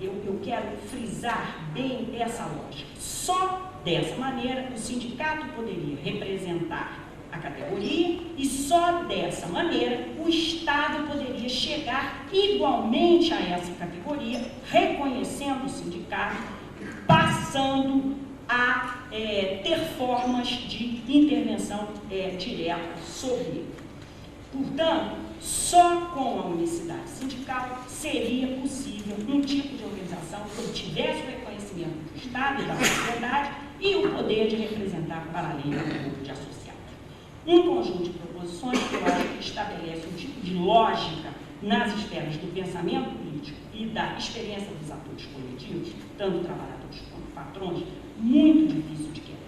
eu quero frisar bem essa lógica. Só dessa maneira o sindicato poderia representar a categoria e só dessa maneira o Estado poderia chegar igualmente a essa categoria, reconhecendo o sindicato, passando a ter formas de intervenção direta sobre ele. Portanto, só com a unicidade sindical seria possível um tipo de organização que tivesse o reconhecimento do Estado e da sociedade e o poder de representar para além do grupo de associados. Um conjunto de proposições que eu acho que estabelece um tipo de lógica nas esferas do pensamento político e da experiência dos atores coletivos, tanto trabalhadores quanto patrões, muito difícil de quebrar.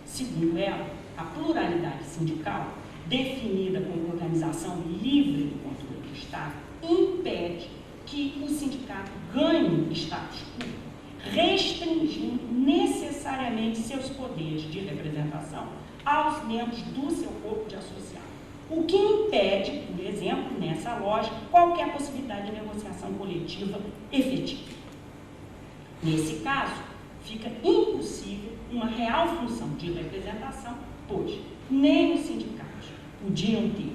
Segundo ela, a pluralidade sindical, definida como organização livre do controle do Estado, impede que o sindicato ganhe status quo, restringindo necessariamente seus poderes de representação aos membros do seu corpo de associados. O que impede, por exemplo, nessa lógica, qualquer possibilidade de negociação coletiva efetiva. Nesse caso, fica impossível uma real função de representação, pois nem os sindicatos podiam ter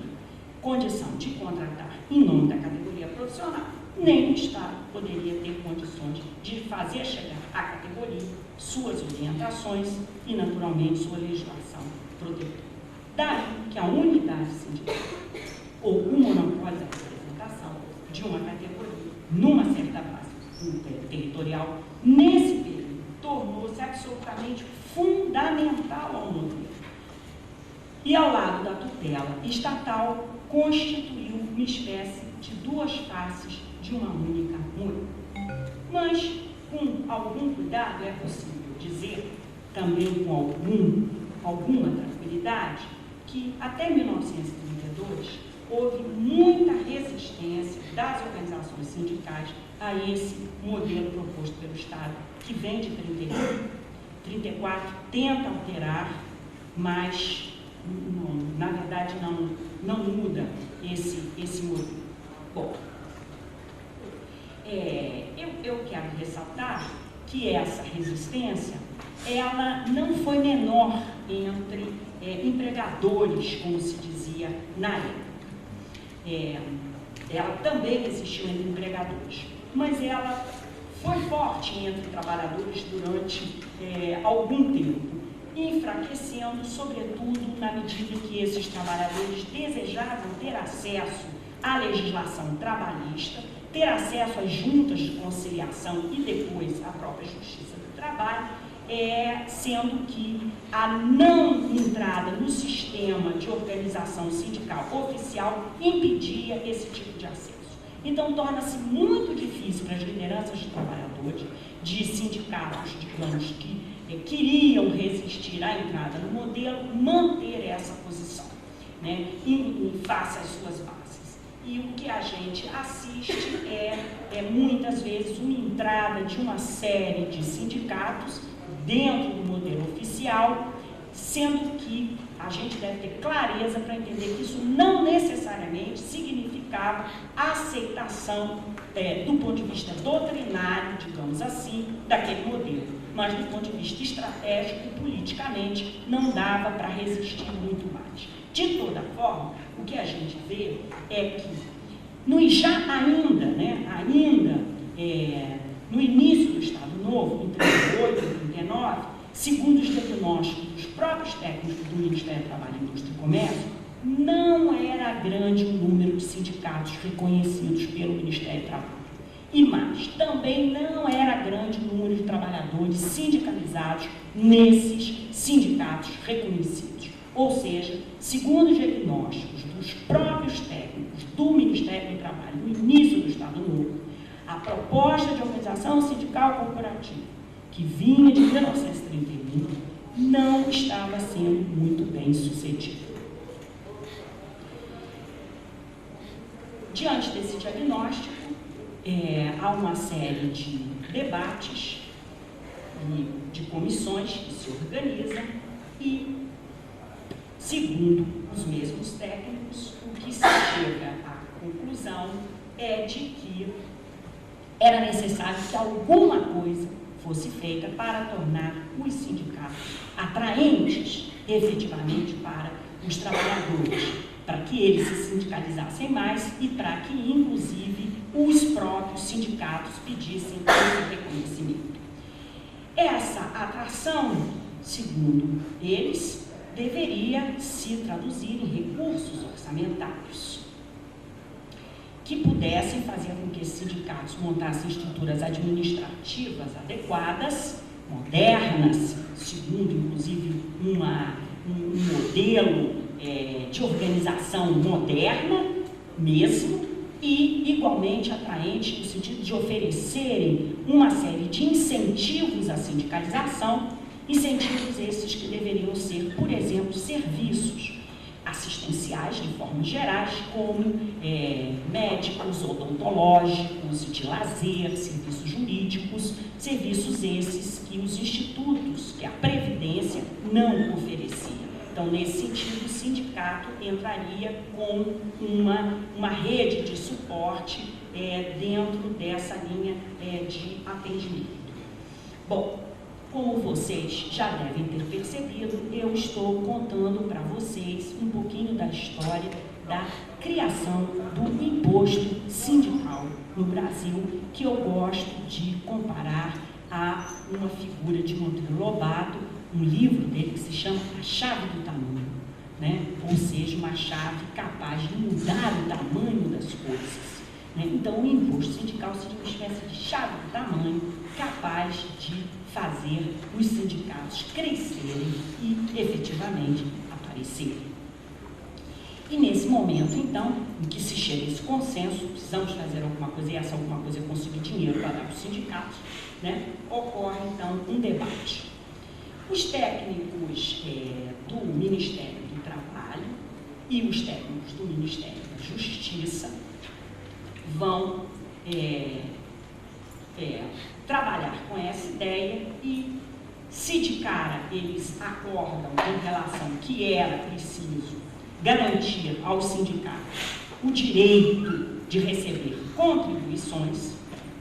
condição de contratar em nome da categoria profissional, nem o Estado poderia ter condições de fazer chegar à categoria suas orientações e, naturalmente, sua legislação protetora. Daí que a unidade sindical, ou o monopólio da representação de uma categoria, numa certa base territorial, nesse período, tornou-se absolutamente fundamental ao modelo. E ao lado da tutela estatal, constituiu uma espécie de duas faces de uma única moeda. Mas, com algum cuidado, é possível dizer, também com alguma tranquilidade, que até 1932 houve muita resistência das organizações sindicais a esse modelo proposto pelo Estado, que vem de 31. 34 tenta alterar, mas na verdade não muda esse modelo. Bom, eu eu quero ressaltar que essa resistência, ela não foi menor entre empregadores, como se dizia na época. Ela também existiu entre empregadores, mas ela foi forte entre trabalhadores durante algum tempo, enfraquecendo, sobretudo, na medida que esses trabalhadores desejavam ter acesso à legislação trabalhista, ter acesso às juntas de conciliação e depois à própria Justiça do Trabalho, sendo que a não entrada no sistema de organização sindical oficial impedia esse tipo de acesso. Então, torna-se muito difícil para as lideranças de trabalhadores, de sindicatos, digamos, que queriam resistir à entrada no modelo, manter essa posição, né, em face às suas bases. E o que a gente assiste é muitas vezes uma entrada de uma série de sindicatos dentro do modelo oficial, sendo que a gente deve ter clareza para entender que isso não necessariamente significava a aceitação do ponto de vista doutrinário, digamos assim, daquele modelo, mas do ponto de vista estratégico e politicamente não dava para resistir muito mais. De toda forma, o que a gente vê é que no início do Estado Novo, em 38 e 39, segundo os diagnósticos dos próprios técnicos do Ministério do Trabalho, Indústria e Comércio, não era grande o número de sindicatos reconhecidos pelo Ministério do Trabalho. E mais, também não era grande o número de trabalhadores sindicalizados nesses sindicatos reconhecidos. Ou seja, segundo os diagnósticos dos próprios técnicos do Ministério do Trabalho no início do Estado Novo, a proposta de organização sindical corporativa, que vinha de 1931, não estava sendo muito bem sucedida. Diante desse diagnóstico, há uma série de debates e de comissões que se organizam e, segundo os mesmos técnicos, o que se chega à conclusão é de que era necessário que alguma coisa fosse feita para tornar os sindicatos atraentes efetivamente para os trabalhadores, para que eles se sindicalizassem mais e para que, inclusive, os próprios sindicatos pedissem esse reconhecimento. Essa atração, segundo eles, deveria se traduzir em recursos orçamentários que pudessem fazer com que esses sindicatos montassem estruturas administrativas adequadas, modernas, segundo, inclusive, um modelo de organização moderna mesmo, e igualmente atraente no sentido de oferecerem uma série de incentivos à sindicalização, incentivos esses que deveriam ser, por exemplo, serviços assistenciais de formas gerais, como médicos, odontológicos, de lazer, serviços jurídicos, serviços esses que os institutos, que a Previdência não oferecia. Então, nesse sentido, o sindicato entraria com uma rede de suporte dentro dessa linha de atendimento. Bom, como vocês já devem ter percebido, eu estou contando para vocês um pouquinho da história da criação do imposto sindical no Brasil, que eu gosto de comparar a uma figura de Monteiro Lobato, um livro dele que se chama A Chave do Tamanho, né? Ou seja, uma chave capaz de mudar o tamanho das coisas. Né? Então, o imposto sindical seria uma espécie de chave do tamanho capaz de fazer os sindicatos crescerem e, efetivamente, aparecerem. E, nesse momento, então, em que se chega a esse consenso, precisamos fazer alguma coisa, e essa alguma coisa é conseguir dinheiro para dar para os sindicatos, né? Ocorre, então, um debate. Os técnicos do Ministério do Trabalho e os técnicos do Ministério da Justiça vão trabalhar com essa ideia e, se de cara eles acordam em relação que era preciso garantir aos sindicatos o direito de receber contribuições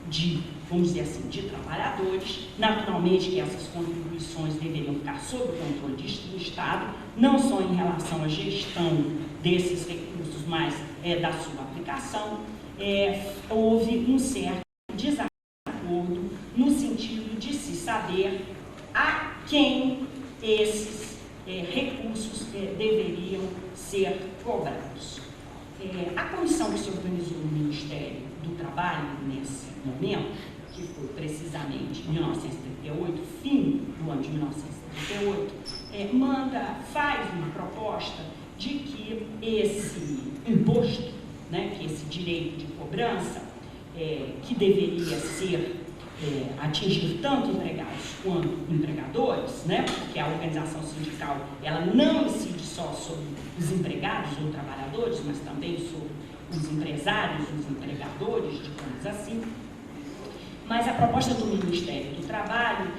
de vamos dizer assim, de trabalhadores. Naturalmente que essas contribuições deveriam ficar sob o controle do Estado, não só em relação à gestão desses recursos, mas da sua aplicação. Houve um certo desacordo no sentido de se saber a quem esses recursos deveriam ser cobrados. A comissão que se organizou no Ministério do Trabalho nesse momento, que foi precisamente em 1938, fim do ano de 1938, faz uma proposta de que esse imposto, né, que esse direito de cobrança, que deveria ser atingir tanto empregados quanto empregadores, né, porque a organização sindical ela não incide só sobre os empregados ou trabalhadores, mas também sobre os empresários, os empregadores, digamos assim. Mas a proposta do Ministério do Trabalho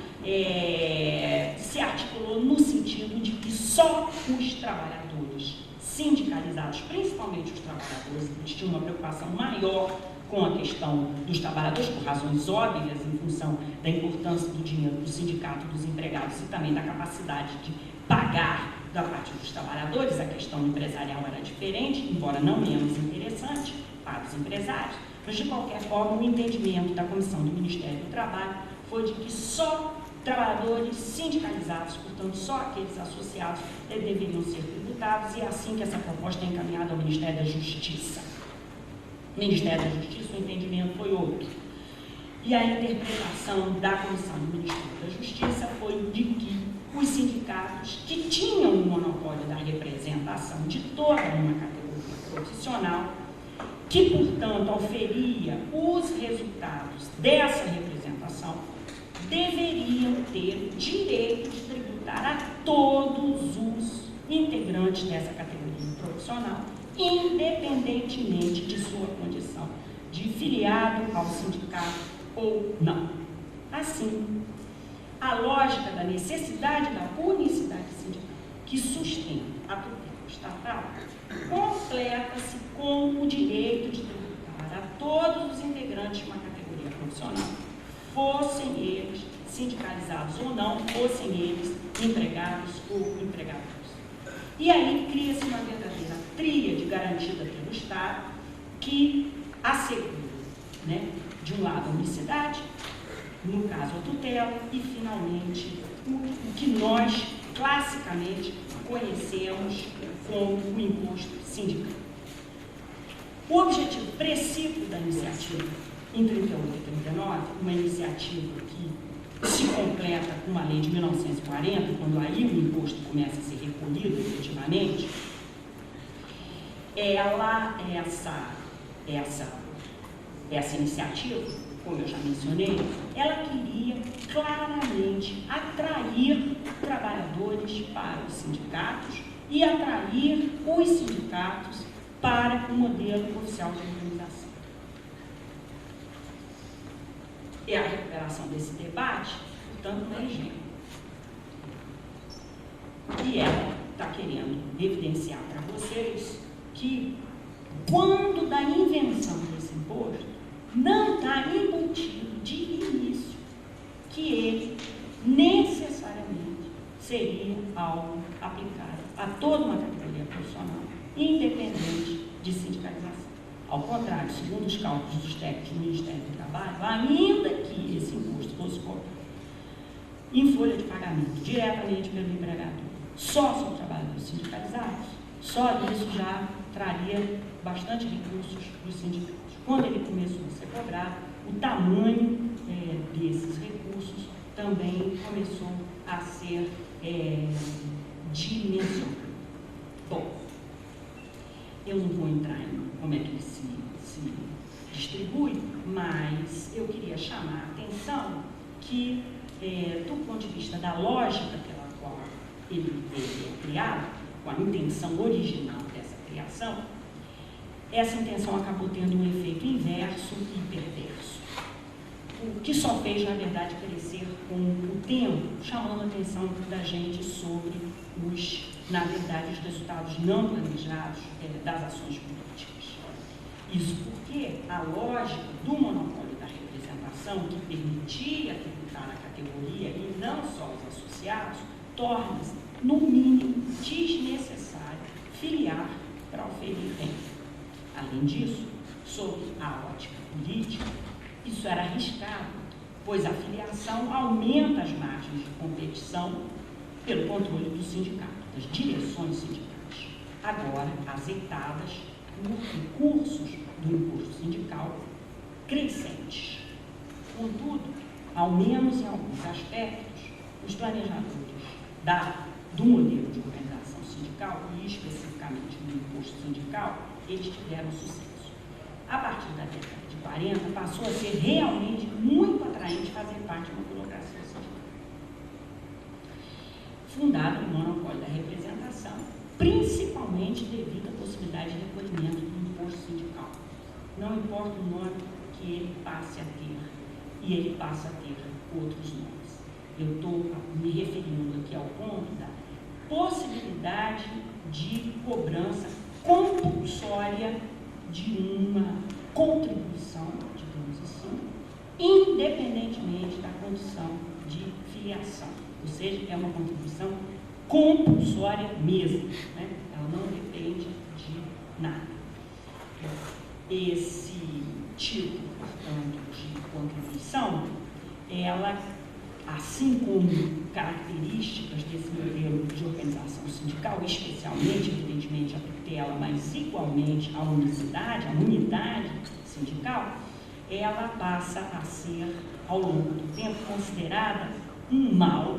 se articulou no sentido de que só os trabalhadores sindicalizados, principalmente os trabalhadores, eles tinham uma preocupação maior com a questão dos trabalhadores, por razões óbvias, em função da importância do dinheiro do sindicato, dos empregados e também da capacidade de pagar da parte dos trabalhadores. A questão empresarial era diferente, embora não menos interessante para os empresários, mas de qualquer forma o entendimento da Comissão do Ministério do Trabalho foi de que só trabalhadores sindicalizados, portanto só aqueles associados, deveriam ser tributados, e é assim que essa proposta é encaminhada ao Ministério da Justiça. No Ministério da Justiça o entendimento foi outro. E a interpretação da Comissão do Ministério da Justiça foi de que os sindicatos que tinham o monopólio da representação de toda uma categoria profissional, que, portanto, oferia os resultados dessa representação, deveriam ter direito de tributar a todos os integrantes dessa categoria profissional, independentemente de sua condição de filiado ao sindicato ou não. Assim, a lógica da necessidade da unicidade sindical que sustenta a tutela estatal completa-se com o direito de tributar a todos os integrantes de uma categoria profissional, fossem eles sindicalizados ou não, fossem eles empregados ou empregadores. E aí cria-se uma verdadeira tríade garantida pelo Estado que assegura, né, de um lado a unicidade, no caso a tutela, e finalmente o que nós classicamente conhecemos como o imposto sindical. O objetivo precípio da iniciativa em 38 e 39, uma iniciativa que se completa com uma lei de 1940, quando aí o imposto começa a ser recolhido efetivamente, essa iniciativa, como eu já mencionei, ela queria claramente atrair trabalhadores para os sindicatos e atrair os sindicatos para o modelo oficial de organização. E a recuperação desse debate, portanto, não é ingênuo. E ela está querendo evidenciar para vocês que, quando da invenção desse imposto, não está embutido de início que ele necessariamente seria algo aplicado a toda uma categoria profissional, independente de sindicalização. Ao contrário, segundo os cálculos dos técnicos do Ministério do Trabalho, ainda que esse imposto fosse cobrado em folha de pagamento diretamente pelo empregador, só sobre trabalhadores sindicalizados, só isso já traria bastante recursos para os sindicatos. Quando ele começou a ser cobrado, o tamanho desses recursos também começou a ser dimensionado. Bom, eu não vou entrar em como é que ele se distribui, mas eu queria chamar a atenção que, do ponto de vista da lógica pela qual ele é criado, com a intenção original dessa criação, essa intenção acabou tendo um efeito inverso e perverso, o que só fez, na verdade, crescer com o tempo, chamando a atenção da gente sobre na verdade, os resultados não planejados das ações políticas. Isso porque a lógica do monopólio da representação legislação que permitia tributar na categoria e não só os associados, torna-se, no mínimo, desnecessário filiar para oferir renda. Além disso, sob a ótica política, isso era arriscado, pois a filiação aumenta as margens de competição pelo controle do sindicato, das direções sindicais, agora azeitadas por recursos do imposto sindical crescentes. Contudo, ao menos em alguns aspectos, os planejadores do modelo de organização sindical, e especificamente do imposto sindical, eles tiveram sucesso. A partir da década de 40, passou a ser realmente muito atraente fazer parte de uma burocracia sindical. Fundado no monopólio da representação, principalmente devido à possibilidade de recolhimento do imposto sindical. Não importa o nome que ele passe a ter, e ele passa a ter outros nomes. Eu estou me referindo aqui ao ponto da possibilidade de cobrança compulsória de uma contribuição, digamos assim, independentemente da condição de filiação. Ou seja, é uma contribuição compulsória mesmo, né? Ela não depende de nada. Esse tipo, portanto, de contribuição, ela, assim como características desse modelo de organização sindical, especialmente, evidentemente, a tutela, mas igualmente a unicidade, a unidade sindical, ela passa a ser, ao longo do tempo, considerada um mal,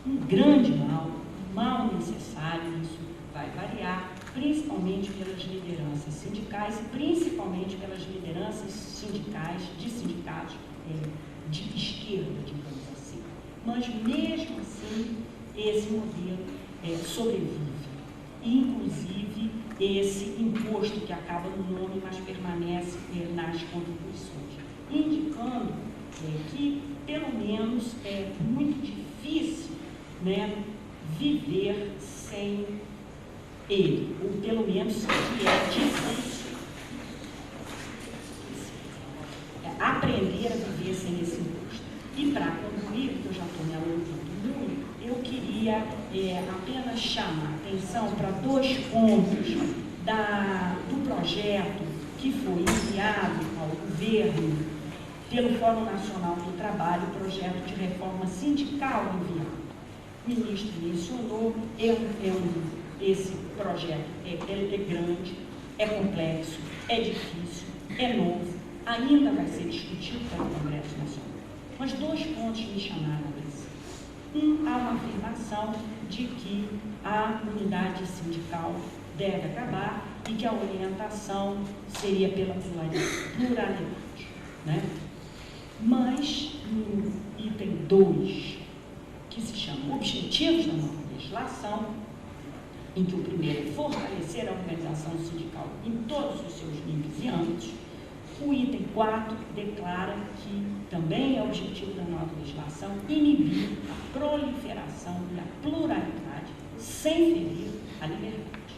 um grande mal, um mal necessário. Isso vai variar, principalmente pelas lideranças sindicais e principalmente pelas lideranças sindicais de sindicatos de esquerda, digamos assim. Mas, mesmo assim, esse modelo sobrevive. Inclusive, esse imposto que acaba no nome, mas permanece nas contribuições, indicando que, pelo menos, é muito difícil, né, viver sem ele, ou pelo menos que é difícil aprender a viver sem esse imposto. E para concluir, porque eu já estou me alongando muito, eu queria apenas chamar a atenção para dois pontos do projeto que foi enviado ao governo pelo Fórum Nacional do Trabalho, projeto de reforma sindical enviado. O ministro mencionou, esse projeto é grande, é complexo, é difícil, é novo, ainda vai ser discutido pelo Congresso Nacional. Mas dois pontos me chamaram a atenção. Há uma afirmação de que a unidade sindical deve acabar e que a orientação seria pela pluralidade, né? Mas, no item 2, que se chama Objetivos da Nova Legislação, em que o primeiro é fortalecer a organização sindical em todos os seus níveis e âmbitos, o item 4 declara que também é objetivo da nova legislação inibir a proliferação e a pluralidade sem ferir a liberdade.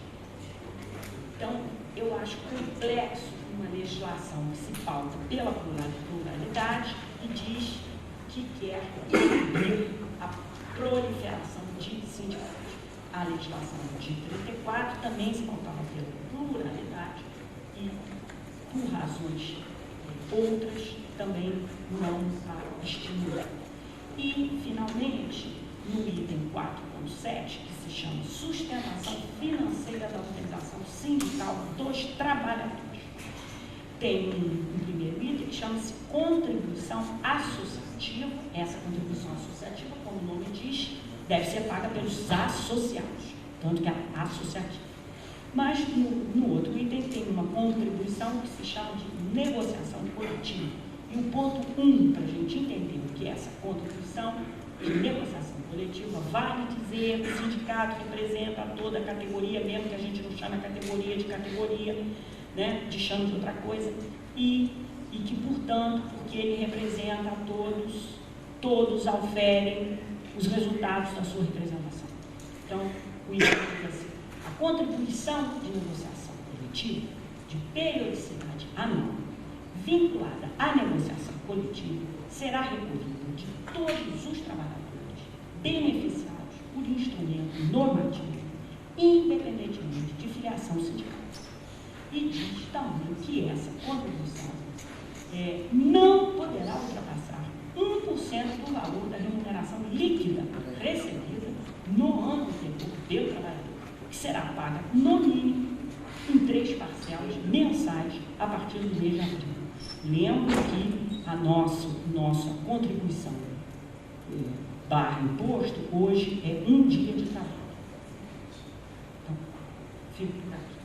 Então, eu acho complexo uma legislação que se pauta pela pluralidade e diz que quer inibir a proliferação de sindicatos. A legislação de 34 também se pautava pela pluralidade e, por razões outras, também não a estimula. E, finalmente, no item 4.7, que se chama Sustentação Financeira da Organização Sindical dos Trabalhadores, tem um primeiro item que chama-se Contribuição Associativa. Essa contribuição associativa, como o nome diz, deve ser paga pelos associados, tanto que é associativa. Mas no outro item tem uma contribuição que se chama de negociação coletiva. E o ponto 1, para a gente entender o que é essa contribuição de negociação coletiva, vale dizer que o sindicato representa toda a categoria, mesmo que a gente não chame a categoria de categoria, né, de chame de outra coisa, e que, portanto, porque ele representa a todos, todos auferem os resultados da sua representação. Então, o item diz assim: a contribuição de negociação coletiva de periodicidade anual vinculada à negociação coletiva será recolhida de todos os trabalhadores beneficiados por instrumento normativo, independentemente de filiação sindical. E diz também que essa contribuição não poderá ultrapassar 1% do valor da remuneração líquida recebida no ano anterior pelo trabalhador, que será paga no mínimo em 3 parcelas mensais a partir do mês de abril. Lembro que a nossa contribuição barra imposto hoje é 1 dia de trabalho. Então, fico por aqui.